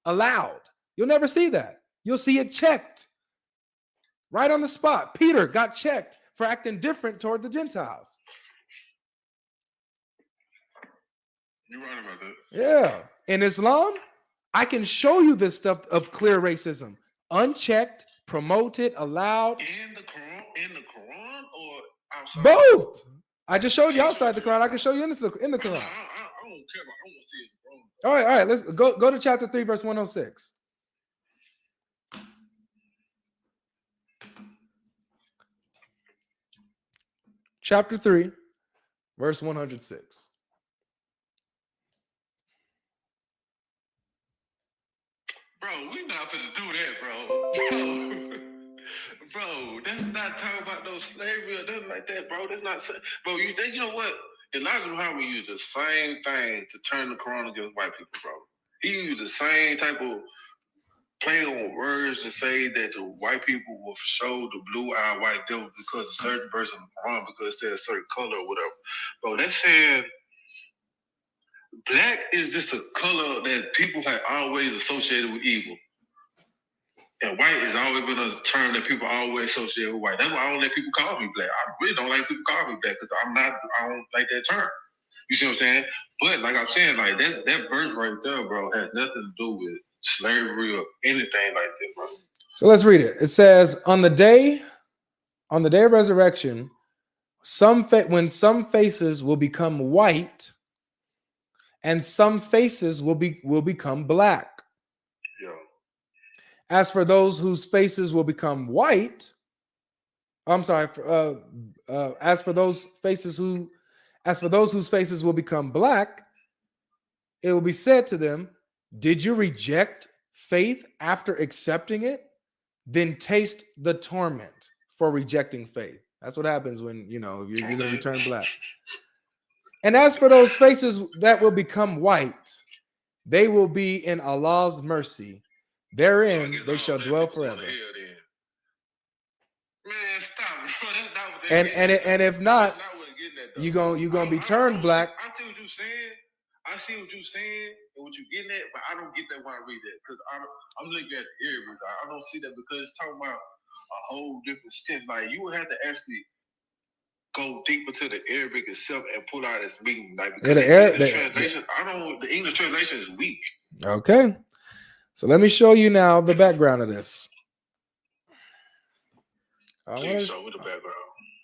allowed. You'll never see that. You'll see it checked right on the spot. Peter got checked for acting different toward the Gentiles. You're right about that. Yeah. In Islam, I can show you this stuff of clear racism. Unchecked, promoted, allowed. In the Quran or outside? Both. I just showed you outside the Quran. I can show you in the Quran. I don't care about. I want to see it in the Quran. All right. Let's go to chapter 3, verse 106. Chapter 3, verse 106. Bro, we not finna do that, bro. Bro, that's not talking about no slavery or nothing like that, bro. That's not, bro. You know what? Elijah Muhammad used the same thing to turn the Quran against white people, bro. He used the same type of play on words to say that the white people will show the blue-eyed white devil because of certain verse in the Quran, because it says a certain color or whatever. Bro, that's saying black is just a color that people have always associated with evil. And white has always been a term that people always associate with white. That's why I don't let people call me black. I really don't like people call me black because I don't like that term. You see what I'm saying? But like I'm saying, like that verse right there, bro, has nothing to do with slavery or anything like that, bro. So let's read it. It says, on the day of resurrection, when some faces will become white and some faces will become black. Yeah. As for those whose faces will become white, as for those whose faces will become black, it will be said to them, did you reject faith after accepting it? Then taste the torment for rejecting faith. That's what happens when, you're going to return black. And as for those faces that will become white, they will be in Allah's mercy. Therein they shall dwell forever. Man, stop, bro. That's not what and if not, you're gonna be turned black. I see what you're saying. I see what you're saying and what you're getting at, but I don't get that when I read that because I'm looking at the Arabic. I don't see that because it's talking about a whole different sense. Like you would have to actually go deeper to the Arabic itself and pull out its meaning. Like because the English translation is weak. Okay. So let me show you now the background of this. I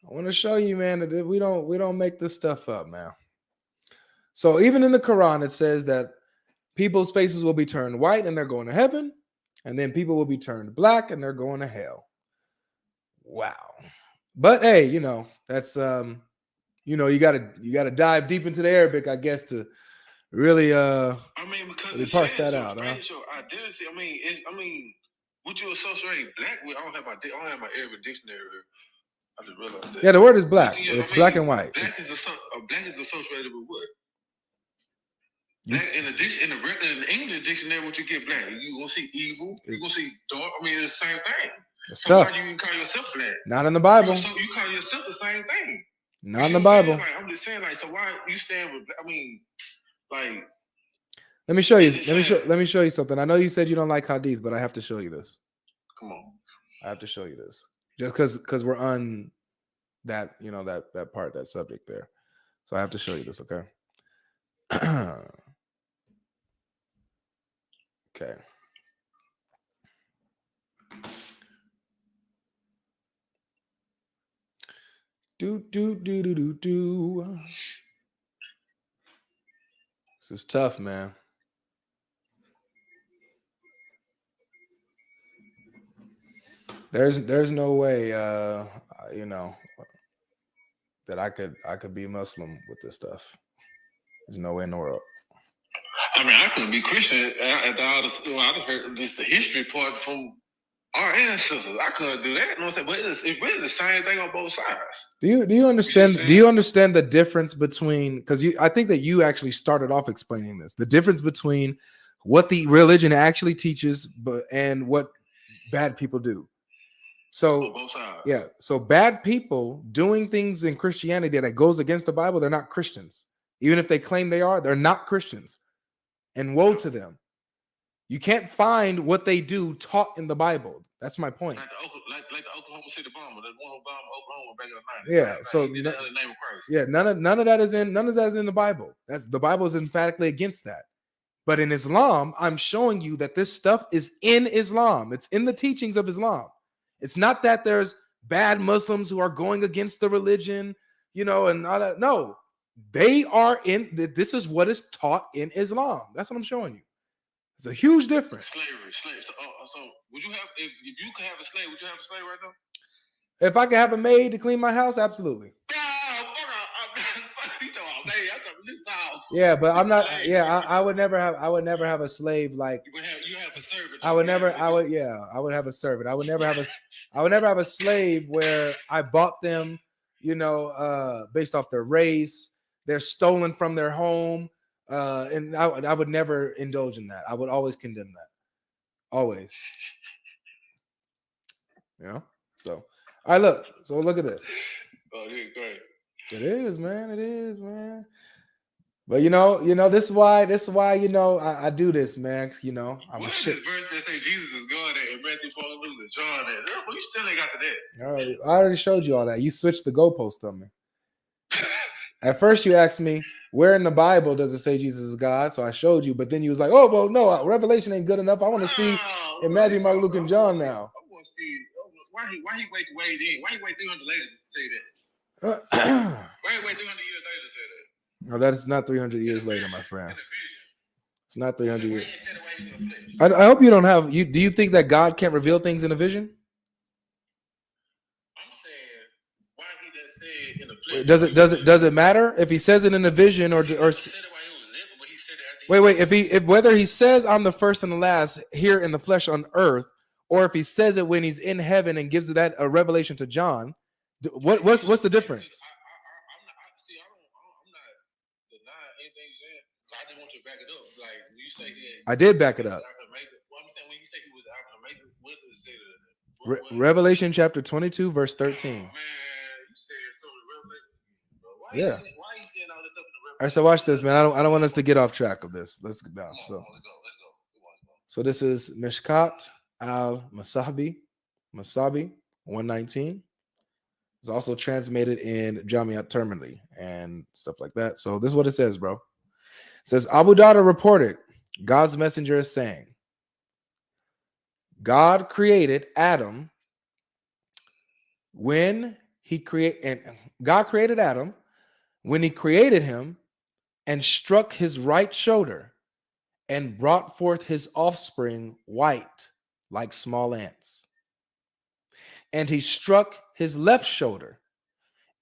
want to show you, man, that we don't make this stuff up, man. So even in the Quran, it says that people's faces will be turned white and they're going to heaven, and then people will be turned black and they're going to hell. Wow. But hey, that's you gotta dive deep into the Arabic, I guess, to really because really parse that out. Your identity. What you associate black with? I don't have my Arabic dictionary here. I just realized that. Yeah, the word is black. It's black and white. Black is associated with what? Black in the English dictionary, what you get black? You gonna see evil. You gonna see dark. It's the same thing. So why you can call yourself black? Not in the Bible. So you call yourself the same thing. Not in the Bible. I'm just saying, so why you stand with? Let me show you. Let me show you something. I know you said you don't like hadith, but I have to show you this. Come on. I have to show you this. Just because we're on that, that part, that subject there. So I have to show you this, okay? Okay. Do. This is tough, man. There's no way that I could be Muslim with this stuff. There's no way in the world. I couldn't be Christian after all this. I've heard this the history part from our ancestors. I couldn't do that. You know what I'm saying? But it's really the same thing on both sides. Do you understand? Do you understand the difference between? Because I think that you actually started off explaining this. The difference between what the religion actually teaches, and what bad people do. So both sides. Yeah. So bad people doing things in Christianity that goes against the Bible, they're not Christians. Even if they claim they are, they're not Christians. And woe to them. You can't find what they do taught in the Bible. That's my point. Like the Oklahoma City bomber, the one who bombed Oklahoma back in the 90s. Yeah. So name of Christ. Yeah, none of that is in the Bible. The Bible is emphatically against that. But in Islam, I'm showing you that this stuff is in Islam. It's in the teachings of Islam. It's not that there's bad Muslims who are going against the religion, and all that. No, they are in. This is what is taught in Islam. That's what I'm showing you. It's a huge difference. Slavery. So would you have if you could have a slave? Would you have a slave right now? If I could have a maid to clean my house, absolutely. Yeah, but I'm not. Yeah, I would never have. I would never have a slave like. You have a servant. I would never. I would. Yeah, I would have a servant. I would never have a. I would never have a slave where I bought them, based off their race, they're stolen from their home. And I would never indulge in that. I would always condemn that. Always. So all right, look. So look at this. Oh, yeah, great. It is, man. It is, man. But this is why I do this, man. I'm what is this verse that say Jesus is God at Matthew, Paul, Luke, and John at? Well, you still ain't got to that. All right, I already showed you all that. You switched the goalpost on me. At first, you asked me where in the Bible does it say Jesus is God, so I showed you. But then you was like, "Oh, well, no, Revelation ain't good enough. I want to see in Matthew, Mark, Luke, and John now." I want to see why he wait to wade in. Why he wait 300 later to say that? Why he wait 300 years later to say that? No, that is not 300 years later, my friend. It's not 300 years. I hope you don't have you. Do you think that God can't reveal things in a vision? I'm saying why he didn't say it in the flesh. Does it matter if he says it in a vision or wait? If whether he says I'm the first and the last here in the flesh on earth, or if he says it when he's in heaven and gives that a revelation to John, what's the difference? I didn't want you to back it up. Like when you say that, I did back it up. Well, I'm saying when you say he was Alpha and Omega, what does it say? Revelation chapter 22, verse 13. Oh, man, you said so. Why yeah. Why are you saying all this stuff in the Revelation? All right, so watch this, man. I don't want us to get off track of this. Let's go down. Let's go. So this is Mishkat al-Masabi, 119. It's also transmitted in Jamiat Tirmidhi and stuff like that. So this is what it says, bro. It says, Abu Dawud reported, God's messenger is saying, God created Adam when he created him and struck his right shoulder and brought forth his offspring white like small ants. And he struck his left shoulder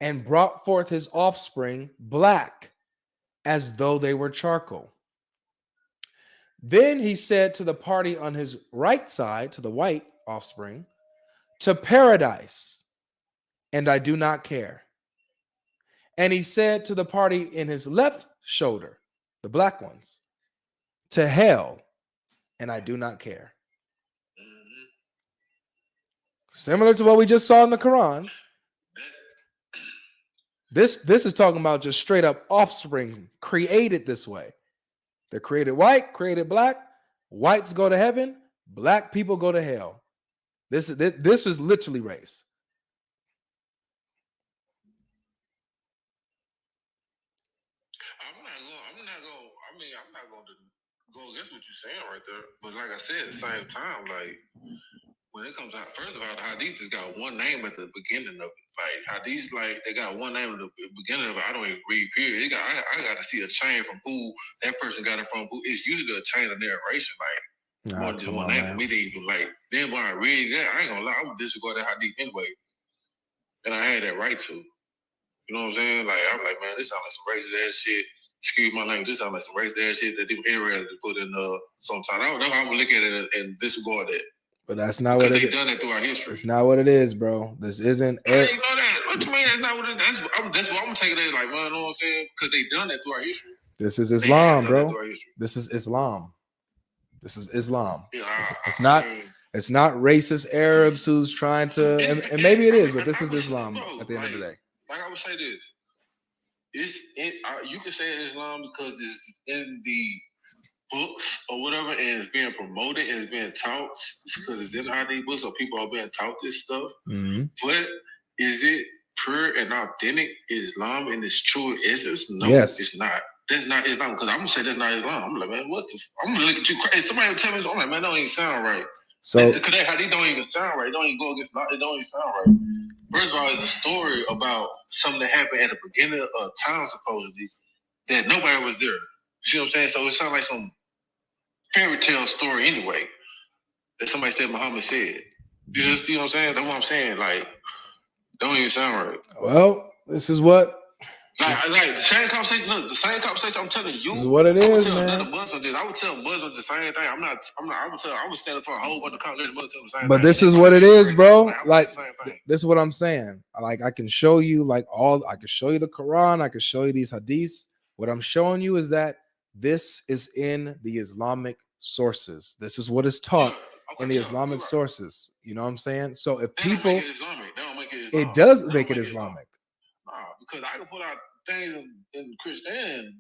and brought forth his offspring black as though they were charcoal. Then he said to the party on his right side, to the white offspring, to paradise, and I do not care. And he said to the party in his left shoulder, the black ones, to hell, and I do not care. Similar to what we just saw in the Quran. This is talking about just straight up offspring created this way. They're created white, created black. Whites go to heaven. Black people go to hell. This is literally race. I'm not going to go against what you're saying right there. But like I said, at the same time, like when it comes out, first of all, the hadith has got one name at the beginning of it. Like hadith, like they got one name at the beginning of it. I don't even read period. I got to see a chain from who that person got it from. Who it's usually a chain of narration. Like more than just one name. For me, they even like. Then when I read that, I ain't gonna lie, I would disregard that hadith anyway. And I had that right to. You know what I'm saying? Like I'm like, man, this sounds like some racist ass shit. Excuse my language. This sounds like some racist ass shit that people areas to put in sometimes. I don't know how I'm gonna look at it and disregard that. But that's not what it is. They've done it through our history. It's not what it is, bro. This isn't. I didn't know that. What you mean? That's not what it is. That's what I'm gonna take it as. Like, well, you know what I'm saying? Because they've done that through our history. This is Islam, bro. This is Islam. This is Islam. Yeah, it's not. It's not racist Arabs who's trying to. And maybe it is, but this is Islam bro, at the end of the day. Like I would say this. You can say Islam because it's in the books or whatever, and it's being promoted and it's being taught because it's in ID books, so people are being taught this stuff. Mm-hmm. But is it pure and authentic Islam in its true essence? No, yes. It's not. That's not Islam because I'm gonna say that's not Islam. I'm like, man, what the? I'm gonna look at you crazy. Somebody will tell me, I'm like, man, that don't even sound right. So because that hadith don't even sound right. It don't even go against. It don't even sound right. First of all, it's a story about something that happened at the beginning of time, supposedly, that nobody was there. You see what I'm saying? So it sounds like some fairy tale story anyway that somebody said Muhammad said. You see what I'm saying? That's what I'm saying. Like, don't even sound right. Well, this is what Like the same conversation. Look, the same conversation I'm telling you. This is what it is, man. Another Muslim this. I would tell Muslims the same thing. I'm not. I would stand for a whole bunch of college Muslims the same thing. But this is what it is, bro. Like this is what I'm saying. Like I can show you, like I can show you the Quran. I can show you these hadiths. What I'm showing you is that this is in the Islamic sources. This is what is taught in the Islamic sources. You know what I'm saying? So if people, it does make it Islamic. Because I can put out things in Christianity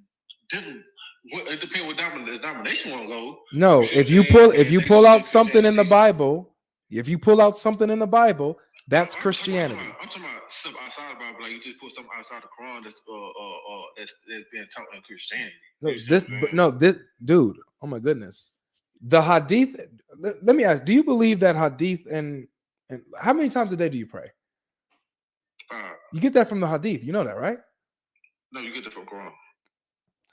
different. It depends what denomination want to go. No, if you pull out something in the Bible, that's Christianity. I'm talking about stuff outside the Bible. Like you just put something outside the Quran that's being taught in Christianity. Dude. Oh my goodness, the hadith. Let me ask: do you believe that hadith and how many times a day do you pray? You get that from the hadith. You know that, right? No, you get that from Quran.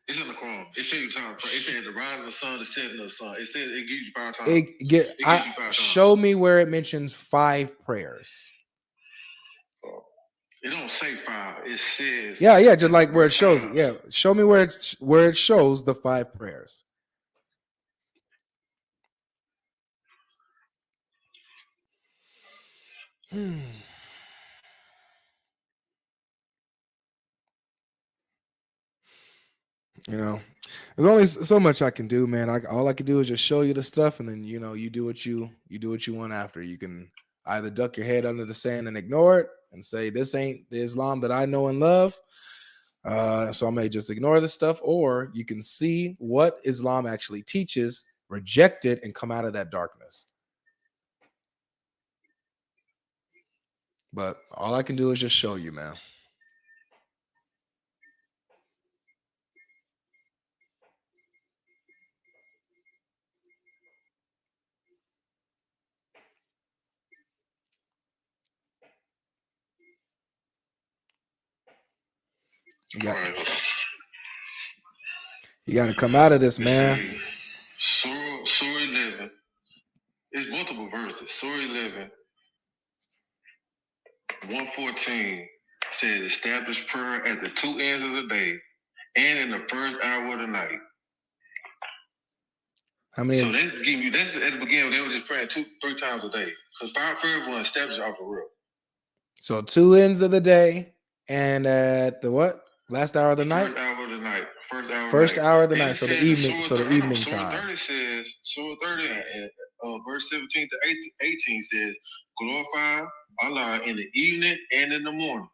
It's in the Quran. It tells you time. It said the rise of the sun, the setting of the sun. It says it gives you 5 times. It gives you 5 times. Show me where it mentions 5 prayers. It don't say 5. It says. Yeah, just like where it shows. Yeah, show me where it shows the 5 prayers. You know, there's only so much I can do, man. All I can do is just show you the stuff, and then you do what you want after. You can either duck your head under the sand and ignore it and say this ain't the Islam that I know and love, so I may just ignore this stuff, or you can see what Islam actually teaches, reject it, and come out of that darkness. But all I can do is just show you, man. You got to come out of this, man. Surah 11. It's multiple verses. Surah 11, 114 says, establish prayer at the 2 ends of the day and in the first hour of the night. How many? So that's giving you. That's at the beginning. They were just praying 2-3 times a day because 5 prayers will establish off the real. So 2 ends of the day and at the what? Last hour of the night? First hour of the night. First hour of the night. So the evening. So the evening Surah time. 30 says, Surah 30, verse 17 to 18 says, glorify Allah in the evening and in the morning.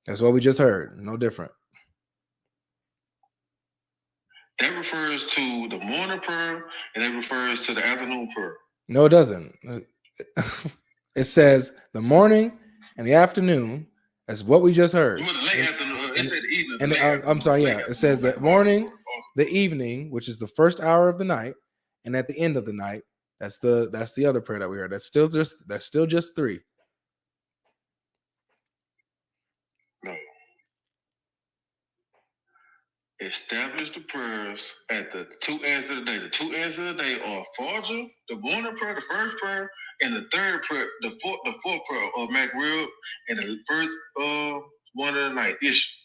That's what we just heard. No different. That refers to the morning prayer and it refers to the afternoon prayer. No, it doesn't. It says the morning and the afternoon. That's what we just heard. Well, the late afternoon. It said the evening. And I'm sorry, yeah. It says the morning, the evening, which is the first hour of the night, and at the end of the night, that's the other prayer that we heard. That's still just 3. No. Establish the prayers at the 2 ends of the day. The 2 ends of the day are Fajr, the morning prayer, the first prayer, and the third prayer, the fourth prayer of Maghrib, and the first one of the night, Ish.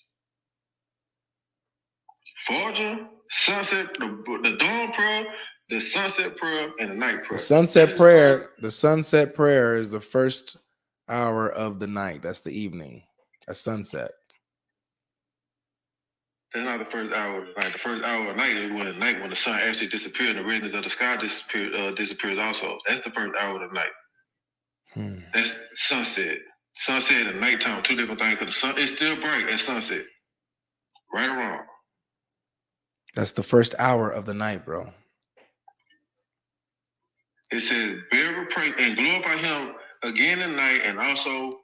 Fajr, sunset, the dawn prayer, the sunset prayer, and the night prayer. The sunset prayer is the first hour of the night. That's the evening. That's sunset. That's not the first hour of the night. The first hour of the night is when the sun actually disappears and the redness of the sky disappears also. That's the first hour of the night. That's sunset. Sunset and nighttime, 2 different things. Because the sun is still bright at sunset. Right or wrong? That's the first hour of the night, bro. It says, bear pray and glorify him again at night, and also,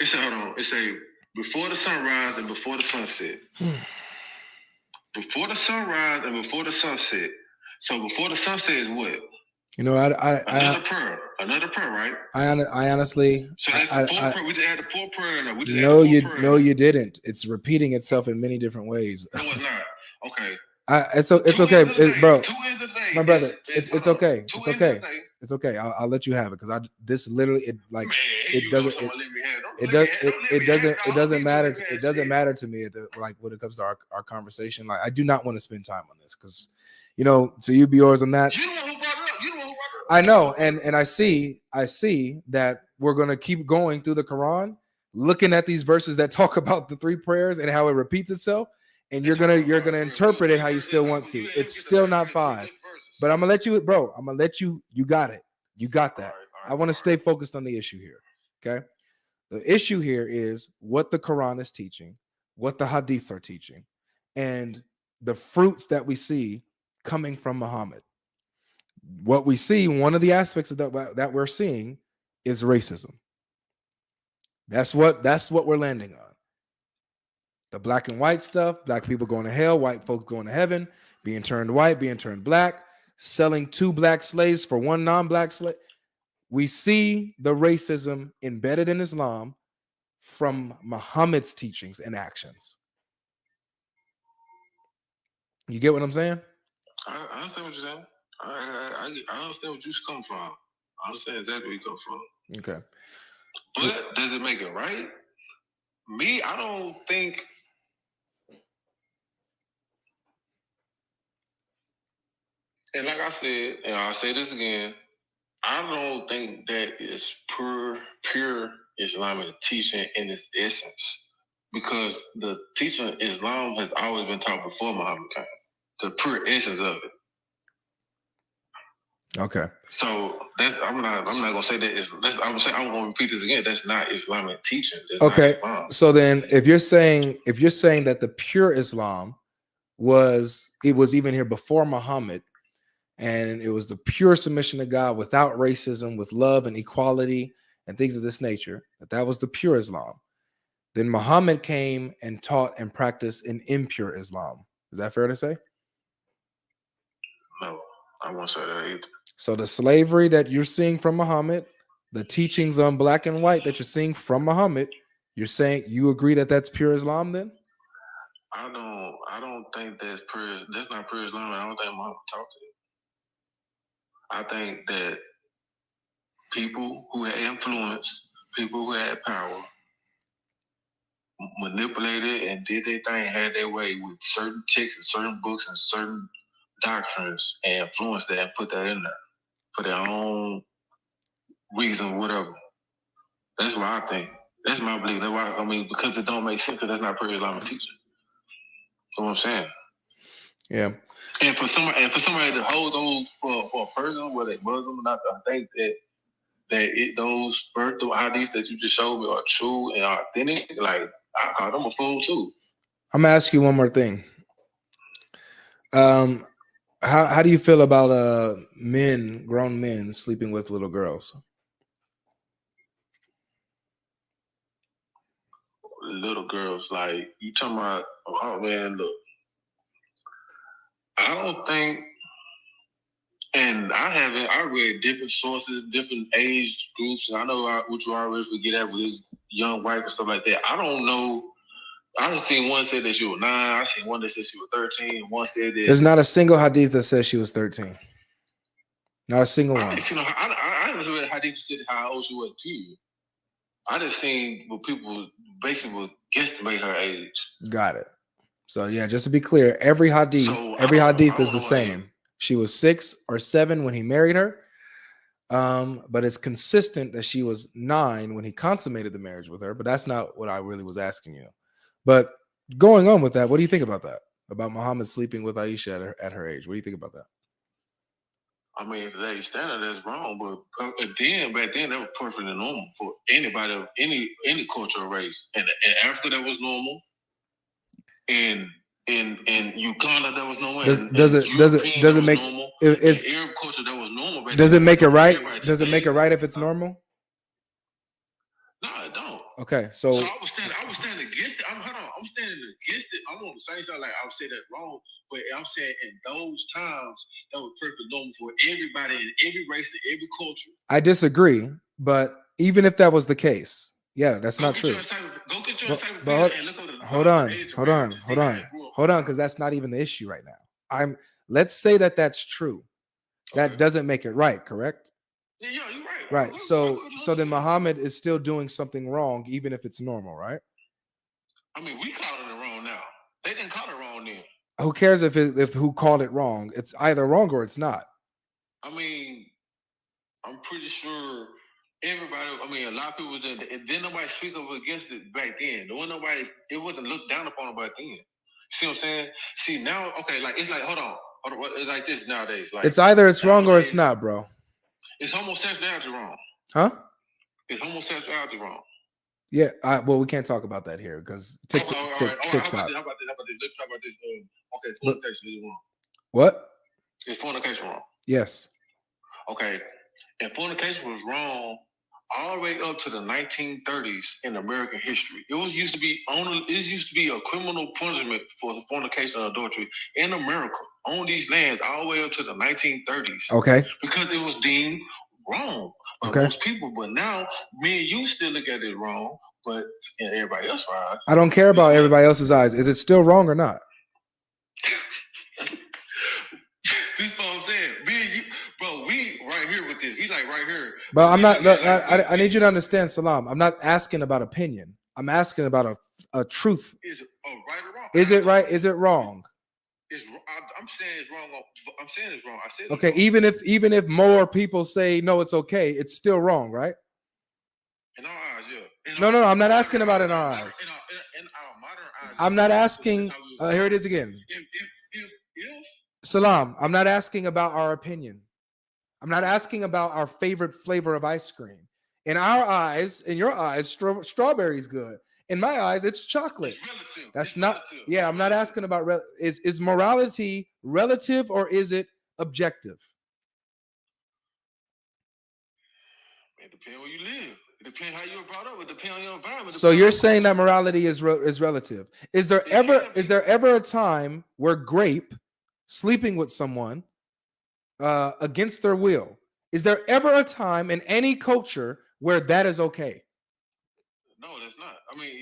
it said, hold on, it says, before the sunrise and before the sunset. Before the sunrise and before the sunset. So before the sunset is what? You know, another prayer, right? I honestly. So that's the 4th prayer. We just had the 4th prayer. No, you didn't. It's repeating itself in many different ways. No, it's not. Okay. It's okay, bro. My My brother, it's okay. It's okay. It's okay. I'll let you have it because this literally it doesn't matter. It doesn't matter to me like when it comes to our conversation. Like I do not want to spend time on this because, to you be yours on that. You know who brought it up. You know who brought it up. I know, and I see that we're gonna keep going through the Quran, looking at these verses that talk about the three prayers and how it repeats itself, and you're gonna interpret it how you still want to. It's still not 5, but I'm gonna let you, bro. I'm gonna let you. You got it. You got that. I want to stay focused on the issue here. Okay, the issue here is what the Quran is teaching, what the Hadiths are teaching, and the fruits that we see coming from Muhammad. What we see, one of the aspects of that we're seeing is racism. That's what we're landing on. The black and white stuff, black people going to hell, white folks going to heaven, being turned white, being turned black, selling 2 black slaves for 1 non-black slave. We see the racism embedded in Islam from Muhammad's teachings and actions. You get what I'm saying? I understand what you're saying. I understand what you're coming from. I understand exactly where you come from. Okay. But does it make it right? Me, I don't think. And like I said, and I'll say this again, I don't think that is pure Islamic teaching in its essence. Because the teaching of Islam has always been taught before Muhammad came. The pure essence of it. Okay. So I'm not gonna say that I'm gonna repeat this again. That's not Islamic teaching. That's okay. So then if you're saying that the pure Islam was even here before Muhammad, and it was the pure submission to God without racism, with love and equality and things of this nature, that was the pure Islam. Then Muhammad came and taught and practiced an impure Islam. Is that fair to say? No, I won't say that either. So the slavery that you're seeing from Muhammad, the teachings on black and white that you're seeing from Muhammad, you're saying you agree that that's pure Islam then? I don't think that's pure. That's not pure Islam. I don't think Muhammad taught it. I think that people who had influence, people who had power, manipulated and did their thing, had their way with certain texts and certain books and certain doctrines, and influenced that and put that in there for their own reason, whatever. That's what I think. That's my belief. That's why because it don't make sense because that's not pure Islamic teaching. That's what I'm saying. Yeah. And for somebody to hold those for a person, whether they're Muslim or not, I think that those birth hadiths that you just showed me are true and authentic. Like I call them a fool too. I'm gonna ask you one more thing. How do you feel about grown men sleeping with little girls? Little girls, like you talking about? Oh man, look, I don't think, and I read different sources, different age groups, and I know what you always forget at with his young wife and stuff like that. I don't know. I done seen one say that she was 9. I seen one that said she was 13. And one said that there's not a single hadith that says she was 13. Not a single one. I didn't read hadith said how old she was to you. I just seen what people basically would guesstimate her age. Got it. So yeah, just to be clear, every hadith is the same. She was 6 or 7 when he married her. But it's consistent that she was 9 when he consummated the marriage with her. But that's not what I really was asking you. But going on with that, what do you think about that? About Muhammad sleeping with Aisha at her age? What do you think about that? I mean, if today's standard, that's wrong. But back then, that was perfectly normal for anybody of any cultural race. And in Africa, that was normal. In Uganda, that was normal. Does it make normal. In Arab culture, that was normal. Does it make it right? Does it make it right if it's normal? No, it don't. Okay, so I was standing against it. I'm standing against it. I'm on the same side. Like I would say that's wrong, but I'm saying in those times that was perfectly normal for everybody in every race and every culture. I disagree, but even if that was the case, yeah, that's not true. Go get your encyclopedia and look at the hold on, because that's not even the issue right now. Let's say that that's true. That doesn't make it right, correct? Yeah, you're right. Right. So then Muhammad is still doing something wrong, even if it's normal, right? I mean, we called it wrong now. They didn't call it wrong then. Who cares if who called it wrong? It's either wrong or it's not. I mean, I'm pretty sure everybody. I mean, a lot of people was in. Then nobody speak up against it back then. There wasn't nobody. It wasn't looked down upon back then. See what I'm saying? See now, okay, like it's like hold on. It's like this nowadays. Like it's either it's wrong or it's not, bro. Is homosexuality wrong? Huh? Is homosexuality wrong? Yeah. Well, we can't talk about that here because TikTok. How about this? Let's talk about this. Okay, fornication is wrong. What? Is fornication wrong? Yes. Okay. And fornication was wrong all the way up to the 1930s in American history. It used to be a criminal punishment for fornication and adultery in America on these lands all the way up to the 1930s. Okay. Because it was deemed wrong by most people. But now, me and you still look at it wrong, but in everybody else's eyes. I don't care about everybody else's eyes. Is it still wrong or not? This is what I'm saying. Me and you, bro, we right here with this. We like right here. But I'm not. I need you to understand, Salam. I'm not asking about opinion. I'm asking about a truth. Is it right or wrong? Is it right? Is it wrong? I'm saying it's wrong. I'm saying it's wrong. I said okay. Even if more people say no, it's okay. It's still wrong, right? In our eyes, yeah. No. I'm not asking about in our eyes. In our modern eyes. I'm not asking. Here it is again. If Salam, I'm not asking about our opinion. I'm not asking about our favorite flavor of ice cream. In our eyes, in your eyes, strawberry is good. In my eyes, it's chocolate. That's not. Relative. Yeah, I'm not asking about is morality relative or is it objective? It depends where you live. It depends how you were brought up. It depends on your environment. So you're saying that morality is relative. Is there ever a time where grape sleeping with someone against their will? Is there ever a time in any culture where that is okay? No, that's not. I mean,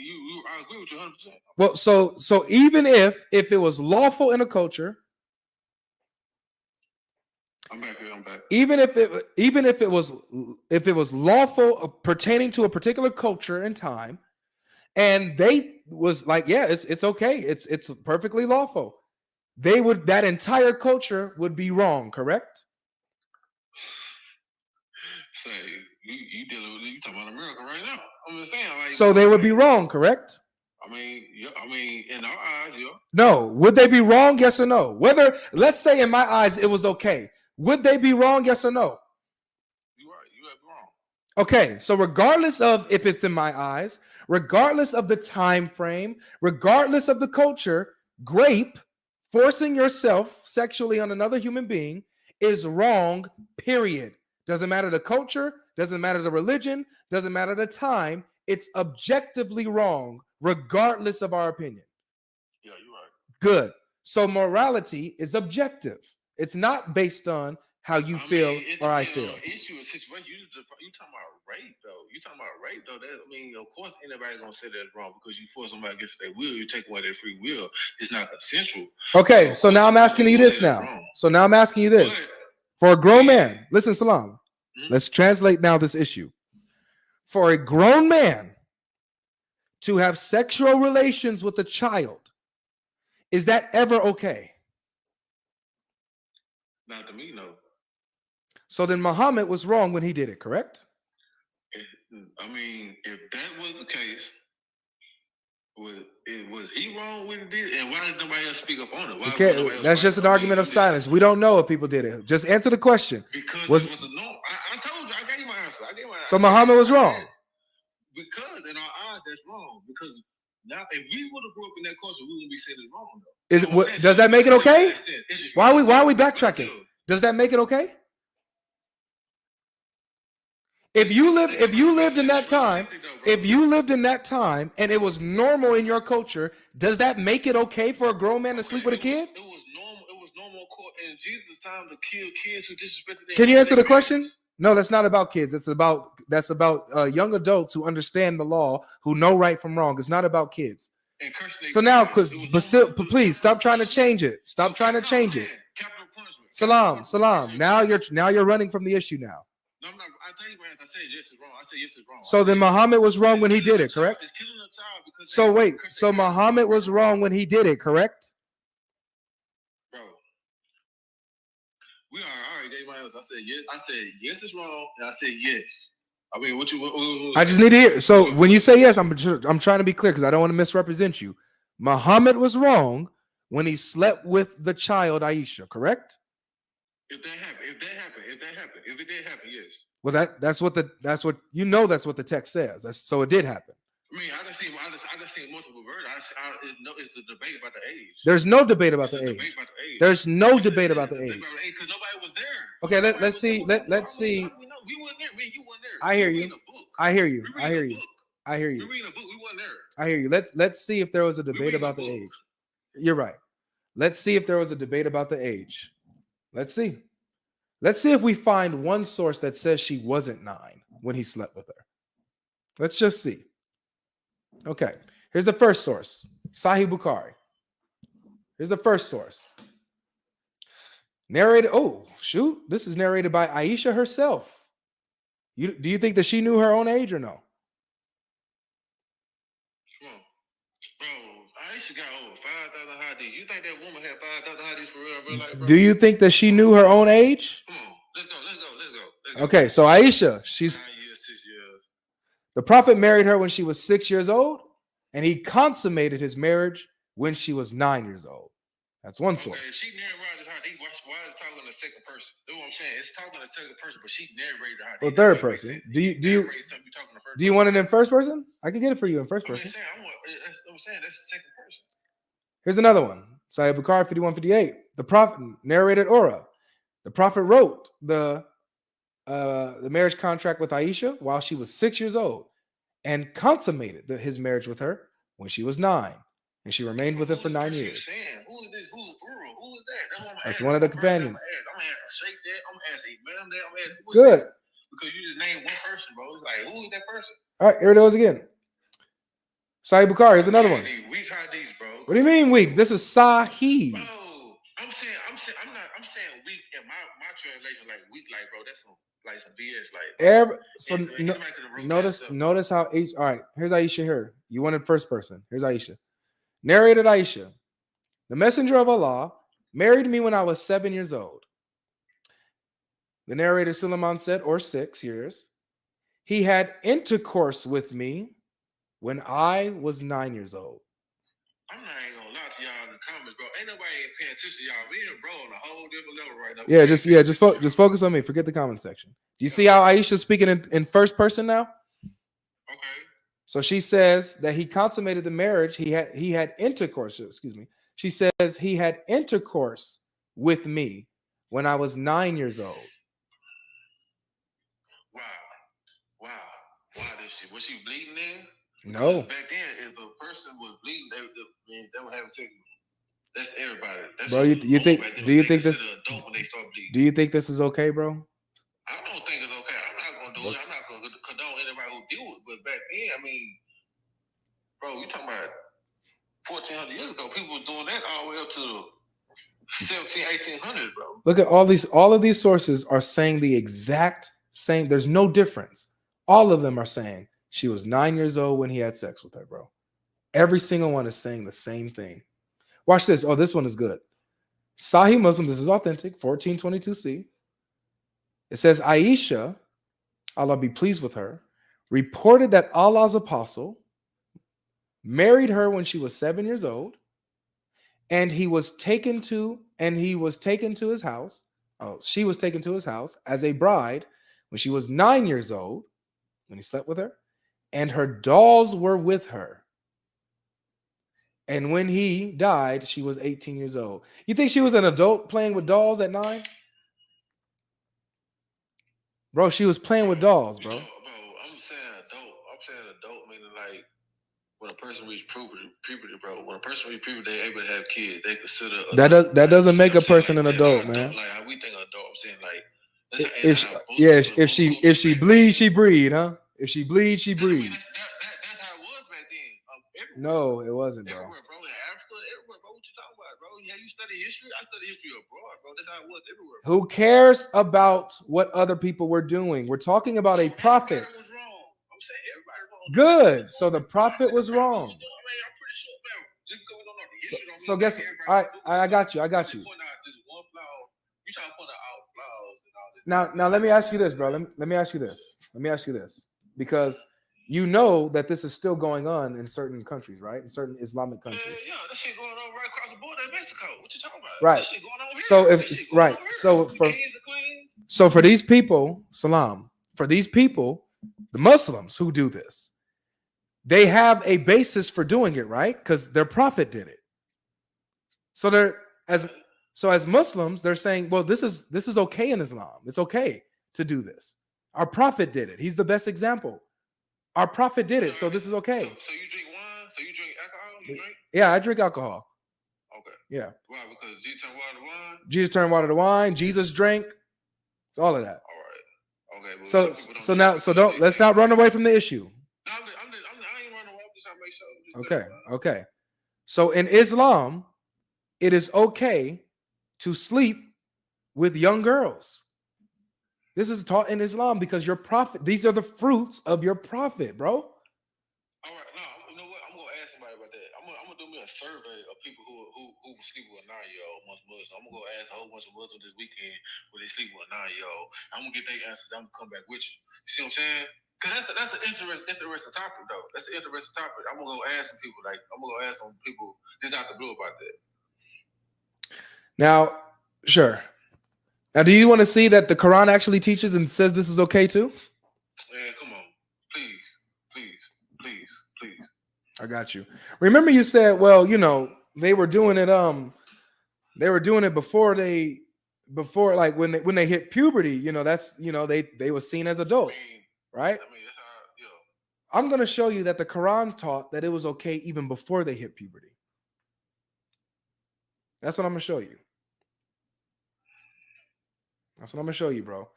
I agree with you 100%. Well, so even if it was lawful in a culture, I'm back here. I'm back. Even if it was lawful pertaining to a particular culture and time, and they was like, yeah, it's okay, it's perfectly lawful. That entire culture would be wrong, correct? Say you talking about America right now. I'm just saying. Like, so they would be wrong, correct? I mean, in our eyes, yeah. No, would they be wrong? Yes or no? Whether, let's say, in my eyes, it was okay. Would they be wrong? Yes or no? You're right. You are wrong. Okay, so regardless of if it's in my eyes, regardless of the time frame, regardless of the culture, grape, forcing yourself sexually on another human being is wrong, period. Doesn't matter the culture, doesn't matter the religion, doesn't matter the time. It's objectively wrong, regardless of our opinion. Yeah, you're right. Good. So morality is objective. It's not based on how you feel or I feel. Issue is situation. You talking about rape though? You talking about rape though? Of course, anybody gonna say that's wrong because you force somebody against their will. You take away their free will. It's not consensual. Okay, so now I'm asking you this now. So now I'm asking you this. For a grown man, listen, Salam. Let's translate now this issue. For a grown man to have sexual relations with a child, is that ever okay? Not to me, no. So then Muhammad was wrong when he did it, correct? If that was the case, was he wrong when he did it? And why did nobody else speak up on it? Okay, that's just an argument of silence. We don't know if people did it. Just answer the question. Because it was a no. I told you, I gave you my answer. So Muhammad was wrong. Because in our eyes, that's wrong. Because now, if we would have grew up in that culture, we wouldn't be saying it's wrong, though. Does that make it okay? Why are we backtracking? Does that make it okay? If you lived in that time, and it was normal in your culture, does that make it okay for a grown man to sleep with a kid? It was normal in Jesus' time to kill kids who disrespected their. Can you answer the question? No, that's not about kids. That's about young adults who understand the law, who know right from wrong. It's not about kids. So now, please stop trying to change it. Stop trying to change it. Salam. Now you're running from the issue now. No, I'm not. I tell you, man. I said yes is wrong. I said yes is wrong. So then Muhammad was wrong when he did it, correct? It's killing a child because. So wait. So Muhammad was wrong when he did it, correct? Bro, we are already. I said yes. I said yes is wrong, and I said yes. I mean, what you? I just need to hear. So when you say yes, I'm trying to be clear because I don't want to misrepresent you. Muhammad was wrong when he slept with the child Aisha, correct? If that happened, if it did happen, yes. Well, that's what the text says. So it did happen. I mean, I just seen multiple verdicts. It's the debate about the age. There's no debate about the age. There's no debate about the age. Because nobody was there. Okay, let's see. Let's see. We weren't there. You weren't there. I hear you. I hear you. I hear you. I hear you. We reading a book. We weren't there. I hear you. Let's see if there was a debate about the age. You're right. Let's see if there was a debate about the age. Let's see. Let's see if we find one source that says she wasn't 9 when he slept with her. Let's just see. Okay. Here's the first source. Sahih Bukhari. Here's the first source. Narrated. Oh, shoot. This is narrated by Aisha herself. Do you think that she knew her own age or no? Bro, Aisha got over 5,000 hadiths. You think that woman had 5,000 hadiths for real life, bro? Do you think that she knew her own age? Come on, let's go. Okay, so Aisha, she's 9 years, 6 years. The Prophet married her when she was 6 years old, and he consummated his marriage when she was 9 years old. That's one source. Okay, if she narrated her hadith, why is it talking to the second person? That's what I'm saying. It's talking to the second person, but she narrated her hadith. Well, third person. Do you want it in first person? I can get it for you in first person. I'm saying that's the second person. Here's another one. Sahih Bukhari 5158. The Prophet narrated Urwa. The Prophet wrote the marriage contract with Aisha while she was 6 years old and consummated his marriage with her when she was 9. And she remained with him for 9 years. Who is this? Who is that? That's one of the companions. I'm gonna ask Sheikh that. I'm gonna ask Imam that. I'm gonna ask good. Because you just named one person, bro. It's like, who is that person? All right, here it goes again. Sahih Bukhari. Here's another one. Weak hadiths, bro. What do you mean weak? This is Sahih. Bro, I'm saying weak in my translation, like weak, like bro. That's some BS, like. Notice how all right. Here's Aisha here. You wanted first person. Here's Aisha. Narrated Aisha. The Messenger of Allah married me when I was 7 years old. The narrator Suleiman said, or 6 years. He had intercourse with me when I was 9 years old. I'm not even gonna lie to y'all in the comments, bro. Ain't nobody paying attention to y'all. Me and bro on a whole different level right now. Just focus on me. Forget the comment section. Do you see how Aisha's speaking in first person now? Okay. So she says that he consummated the marriage. He had intercourse. Excuse me. She says he had intercourse with me when I was 9 years old. Wow. Why did she? Was she bleeding then? No. Back then, if a person was bleeding, they would have sex. That's everybody. That's bro, you think? Do you think this? Adult when they start bleeding. Do you think this is okay, bro? I don't think it's okay. I'm not gonna do it. I'm not gonna condone anybody who do it. But back then, I mean, bro, you talking about 1,400 years ago? People was doing that all the way up to 1800, bro. Look at all of these sources are saying the exact same. There's no difference. All of them are saying she was 9 years old when he had sex with her, bro. Every single one is saying the same thing. Watch this. Oh, this one is good. Sahih Muslim, this is authentic, 1422c. It says, Aisha, Allah be pleased with her, reported that Allah's apostle married her when she was 7 years old, and he was taken to his house. Oh, she was taken to his house as a bride when she was 9 years old, when he slept with her, and her dolls were with her. And when he died, she was 18 years old. You think she was an adult playing with dolls at 9? Bro, she was playing with dolls, bro. Bro, I'm saying adult meaning like when a person reaches puberty, bro. When a person reaches puberty, they're able to have kids. They consider that doesn't make a person an adult, man. Like how we think of adult, I'm saying like if she bleeds, she breed, huh? If she bleeds, she breed. That's how it was back then. No, it wasn't, bro. Everywhere, bro. In Africa, everywhere, bro. What you talking about, bro? Yeah, you study history. I study history abroad, bro. That's how it was everywhere. Who cares about what other people were doing? We're talking about a prophet. Everybody was wrong. I'm saying everybody wrong. Good. So the prophet was wrong. I'm pretty sure, man. Just because we don't know the history, so guess. All right, I got you. I got you. You trying to point out flaws and all this. Now let me ask you this, bro. Let me ask you this. Because you know that this is still going on in certain countries, right? In certain Islamic countries. Yeah, that shit going on right across the border in Mexico. What you talking about? Right. That shit going on here. So for these people, for these people, the Muslims who do this, they have a basis for doing it, right? Because their prophet did it. So as Muslims, they're saying, well, this is okay in Islam. It's okay to do this. Our prophet did it. He's the best example. Our prophet did it, so this is okay. So you drink wine? So you drink alcohol? You drink? Yeah, I drink alcohol. Okay. Yeah. Why? Because Jesus turned water to wine? Jesus turned water to wine. Jesus drank. It's all of that. All right. Okay. Well, let's not run away from the issue. No, I ain't running away. I'm just trying to make sure. Okay. So in Islam, it is okay to sleep with young girls. This is taught in Islam because your prophet, these are the fruits of your prophet, bro. All right, no, you know what? I'm gonna ask somebody about that. I'm gonna do me a survey of people who sleep with a 9-year-old amongst Muslims. I'm gonna go ask a whole bunch of Muslims this weekend where they sleep with a 9-year-old. I'm gonna get their answers. I'm gonna come back with you. You see what I'm saying? Because that's an interesting topic, though. That's an interesting topic. I'm gonna go ask some people. Just out the blue about that. Now, sure. Now, do you want to see that the Quran actually teaches and says this is okay too? Man, come on. Please. I got you. Remember you said, well, you know, they were doing it before like when they hit puberty, you know, that's, you know, they were seen as adults, right? I mean, that's how, I'm going to show you that the Quran taught that it was okay even before they hit puberty. That's what I'm going to show you. That's what I'm going to show you, bro.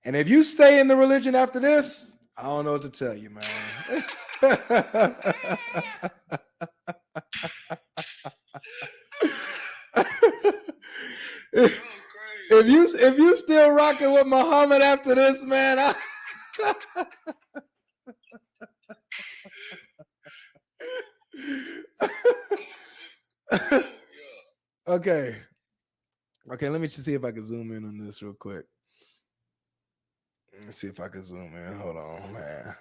And if you stay in the religion after this, I don't know what to tell you, man. if you still rocking with Muhammad after this, man. Okay, let me just see if I can zoom in on this real quick. Let's see if I can zoom in. Hold on, man.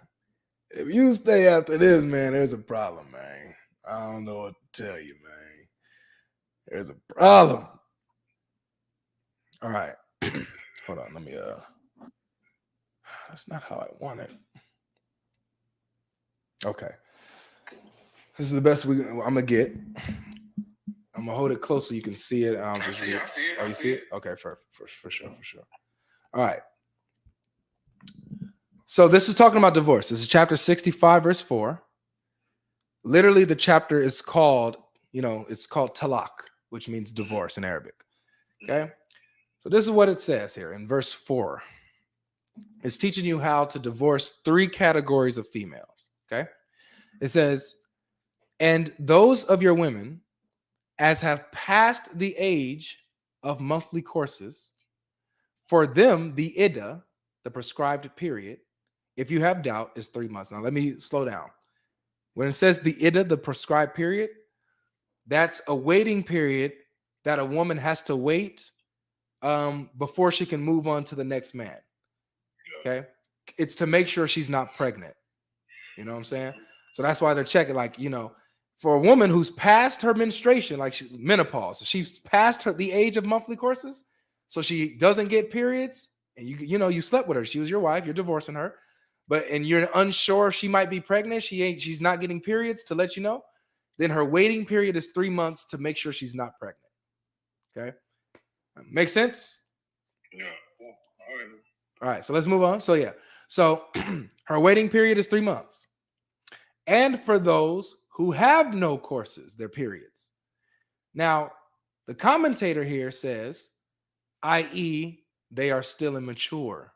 If you stay after this, man, there's a problem, man. I don't know what to tell you, man. There's a problem. All right. Hold on. Let me, that's not how I want it. Okay. This is the best I'm going to get. I'm going to hold it close so you can see it. I see it. Oh, you see it? Okay, for sure. All right. So this is talking about divorce. This is chapter 65, verse 4. Literally, the chapter is called, it's called talaq, which means divorce in Arabic. Okay. So this is what it says here in verse 4. It's teaching you how to divorce 3 categories of females. Okay. It says, and those of your women as have passed the age of monthly courses, for them, the iddah, the prescribed period, if you have doubt, is 3 months. Now, let me slow down. When it says the iddah, the prescribed period, that's a waiting period that a woman has to wait before she can move on to the next man. Okay? It's to make sure she's not pregnant. You know what I'm saying? So that's why they're checking, like, for a woman who's past her menstruation, like menopause, so she's past the age of monthly courses, so she doesn't get periods, and you slept with her, she was your wife, you're divorcing her, and you're unsure if she might be pregnant, she's not getting periods to let you know, then her waiting period is 3 months to make sure she's not pregnant. Okay, make sense? Yeah. All right, so let's move on. So her waiting period is 3 months, and for those who have no courses, their periods. Now, the commentator here says, i.e., they are still immature.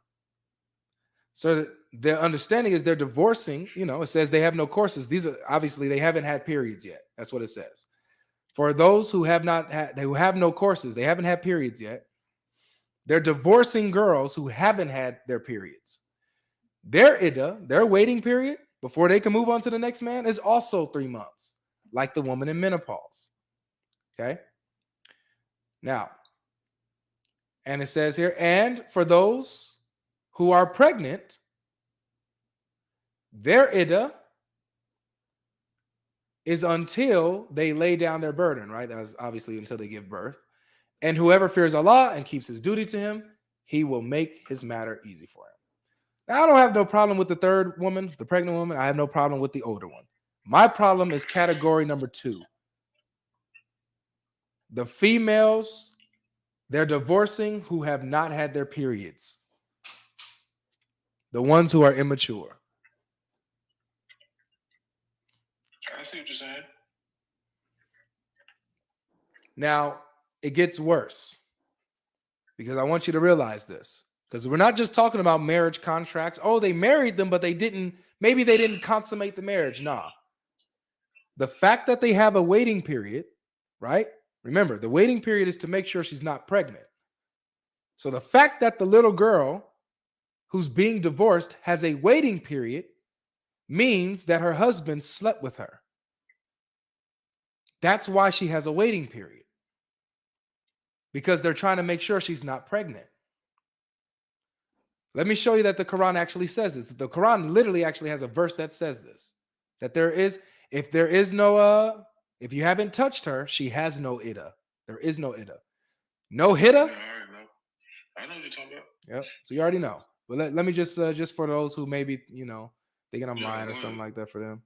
So their understanding is they're divorcing, it says they have no courses. These are obviously, they haven't had periods yet. That's what it says. For those who have no courses, they haven't had periods yet. They're divorcing girls who haven't had their periods. Their iddah, their waiting period before they can move on to the next man, is also 3 months, like the woman in menopause. Okay. Now, and it says here, and for those who are pregnant, their iddah is until they lay down their burden, right? That's obviously until they give birth. And whoever fears Allah and keeps his duty to him, he will make his matter easy for him. Now, I don't have no problem with the third woman, the pregnant woman. I have no problem with the older one. My problem is category number 2. The females, they're divorcing who have not had their periods. The ones who are immature. I see what you're saying. Now, it gets worse because I want you to realize this, because we're not just talking about marriage contracts. Oh, they married them, but maybe they didn't consummate the marriage. Nah. The fact that they have a waiting period, right? Remember, the waiting period is to make sure she's not pregnant. So the fact that the little girl who's being divorced has a waiting period means that her husband slept with her. That's why she has a waiting period. Because they're trying to make sure she's not pregnant. Let me show you that the Quran actually says this. The Quran literally actually has a verse that says this. That if you haven't touched her, she has no iddah. There is no iddah. No hiddah. Yeah, I know what you're talking about. Yep. So you already know. But let me just for those who maybe, thinking I'm lying or something like that for them.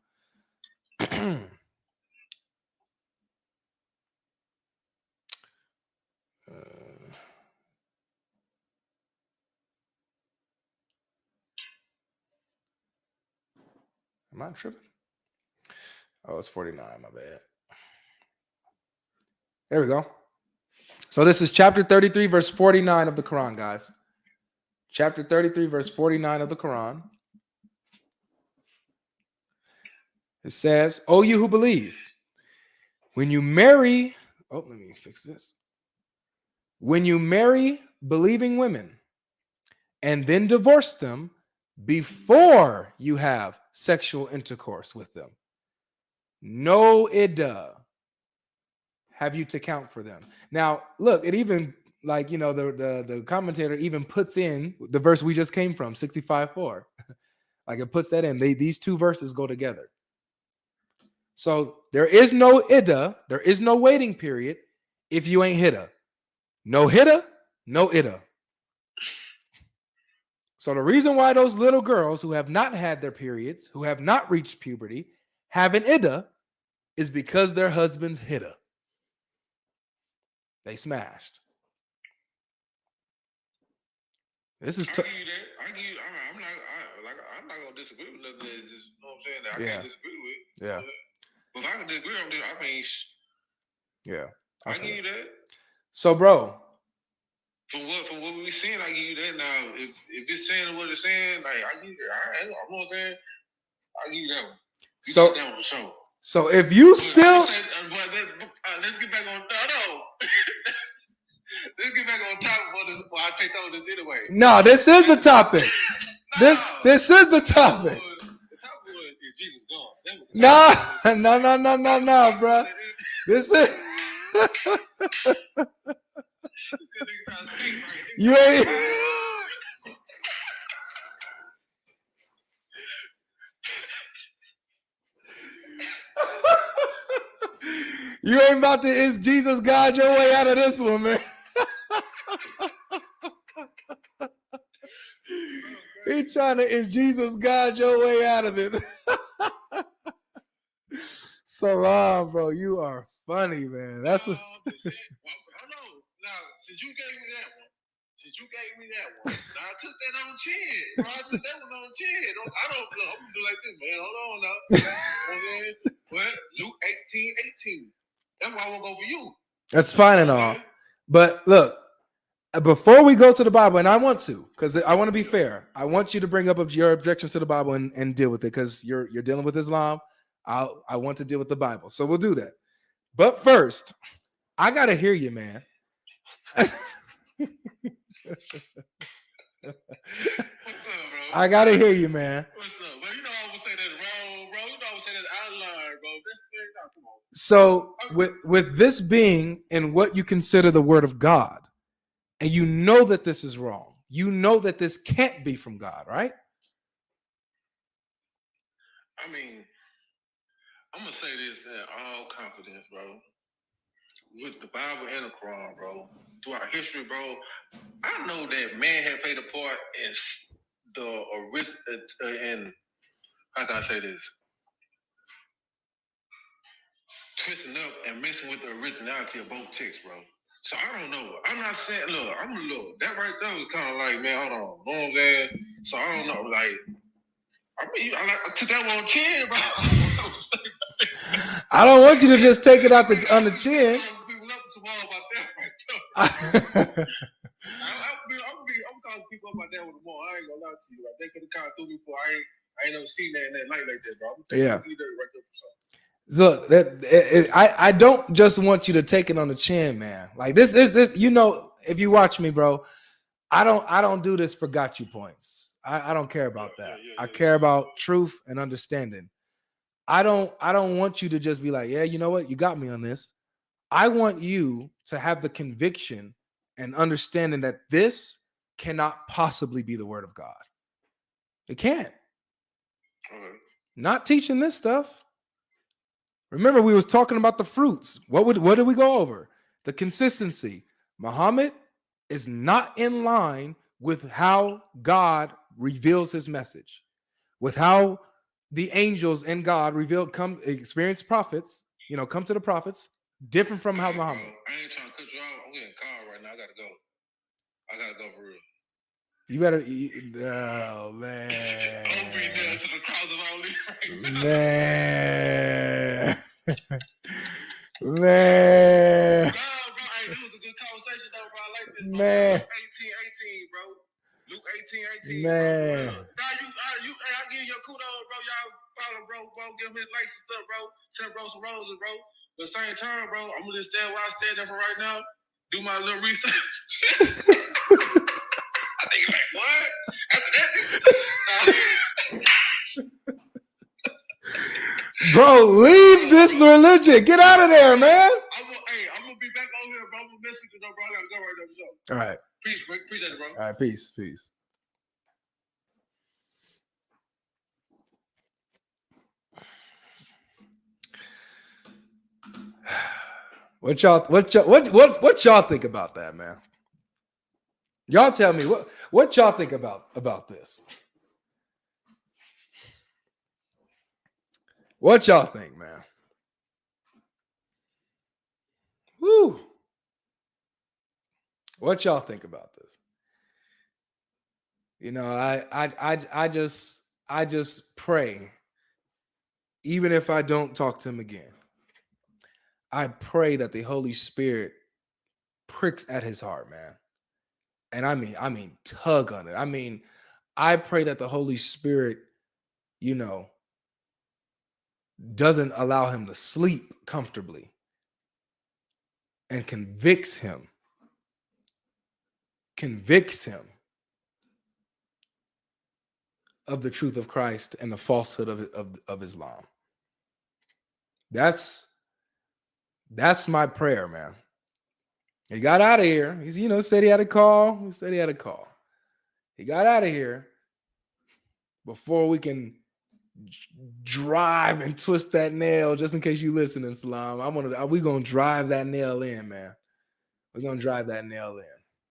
Am I tripping? Oh, it's 49. My bad. There we go. So this is chapter 33, verse 49 of the Quran, guys. Chapter 33, verse 49 of the Quran. It says, "O you who believe, when you marry," let me fix this. "When you marry believing women and then divorce them before you have sexual intercourse with them, no iddah have you to count for them." Now, look, it even the commentator even puts in the verse we just came from, 65:4. Like it puts that in. These two verses go together. So there is no iddah, there is no waiting period if you ain't hiddah. No hiddah, no iddah. So the reason why those little girls who have not had their periods, who have not reached puberty, have an iddah is because their husband's hiddah. They smashed. This is. I give you that. I'm not gonna disagree with nothing. You know what I'm saying? That I can't disagree with. Yeah. If I can disagree on this, I mean. Yeah. I give you that. So, bro. From what we seen, I give you that. Now, if it's saying what it's saying, like I give you that. You know what I'm saying? I give you that one. You so. That one for sure. So if you still, let's get back on. No. Let's get back on topic for this. Well, I picked on this anyway. No, this is the topic. This is the topic. The topic was, is Jesus God? No, bro. This is. You ain't. You ain't about to is Jesus God your way out of this one, man. He trying to is Jesus God your way out of it. Salam, bro, you are funny, man. That's what. I know. Now, since you gave me that one, now I took that on chin. Bro, I took that one on chin. I'm gonna do like this, man. Hold on now. Okay. Well, Luke 18:18. That's why I won't go for you. That's fine and all. But look, before we go to the Bible, and I want to, because I want to be fair, I want you to bring up your objections to the Bible and deal with it, because you're dealing with Islam. I want to deal with the Bible. So we'll do that. But first, I gotta hear you, man. What's up, bro? I gotta hear you, man. What's up? Well, you know I would say that wrong, bro. You know I would say that outline, bro. This thing, no, come on. So with this being in what you consider the word of God, and you know that this is wrong, you know that this can't be from God, right? I mean, I'm gonna say this in all confidence, bro. With the Bible and the Quran, bro, throughout history, bro, I know that man had played a part in the original. And how can I say this? Twisting up and messing with the originality of both texts, bro. So I don't know. I'm not saying, look, that right there was kind of like, man, hold on, long ass. So I don't know, like, I mean, I took that one on chin, bro. I don't want you to just take it out on the chin. I'm calling people up about that one more. I ain't gonna lie to you. Like, they could have kind of threw me for. I ain't never seen that in that light like that, bro. I'm right there. So I don't just want you to take it on the chin, man. Like this, you know, if you watch me, bro, I don't do this for got you points. I don't care about that. I care about truth and understanding. I don't want you to just be like, yeah, you know what, you got me on this. I want you to have the conviction and understanding that this cannot possibly be the word of God. It can't. Not teaching this stuff. Remember, we was talking about the fruits. What did we go over? The consistency. Muhammad is not in line with how God reveals his message, with how the angels and God come experienced prophets, come to the prophets, different from how Muhammad. I ain't trying to cut you off. I'm getting a call right now. I gotta go for real. You better. Oh man. I'll bring that to the cross of only right now. Man. Man. Bro, hey, this was a good conversation though, bro. I like this, bro. Man. Luke 18:18, bro. Luke 18:18. Man. Bro. Hey, I give you a kudos, bro. Y'all follow, bro. Give him his likes and stuff, bro. Send bro some roses, bro. But at the same time, bro, I'm gonna just stay where I stand there for right now. Do my little research. I think like, what? After that? Bro, leave this religion. Get out of there, man. I'm gonna be back on here, bro. I'm gonna mess with you, though, bro. I gotta go right now. So. All right. Peace, bro. Appreciate it, bro. All right, peace. What y'all think about that, man? Y'all tell me what y'all think about this. What y'all think, man? Woo. What y'all think about this? I just pray, even if I don't talk to him again, I pray that the Holy Spirit pricks at his heart, man. And I mean, tug on it. I mean, I pray that the Holy Spirit, doesn't allow him to sleep comfortably and convicts him of the truth of Christ and the falsehood of Islam. That's my prayer, man. He got out of here. He's, said he had a call. He got out of here before we can drive and twist that nail, just in case you listen, Islam. We're going to drive that nail in, man. We're going to drive that nail in.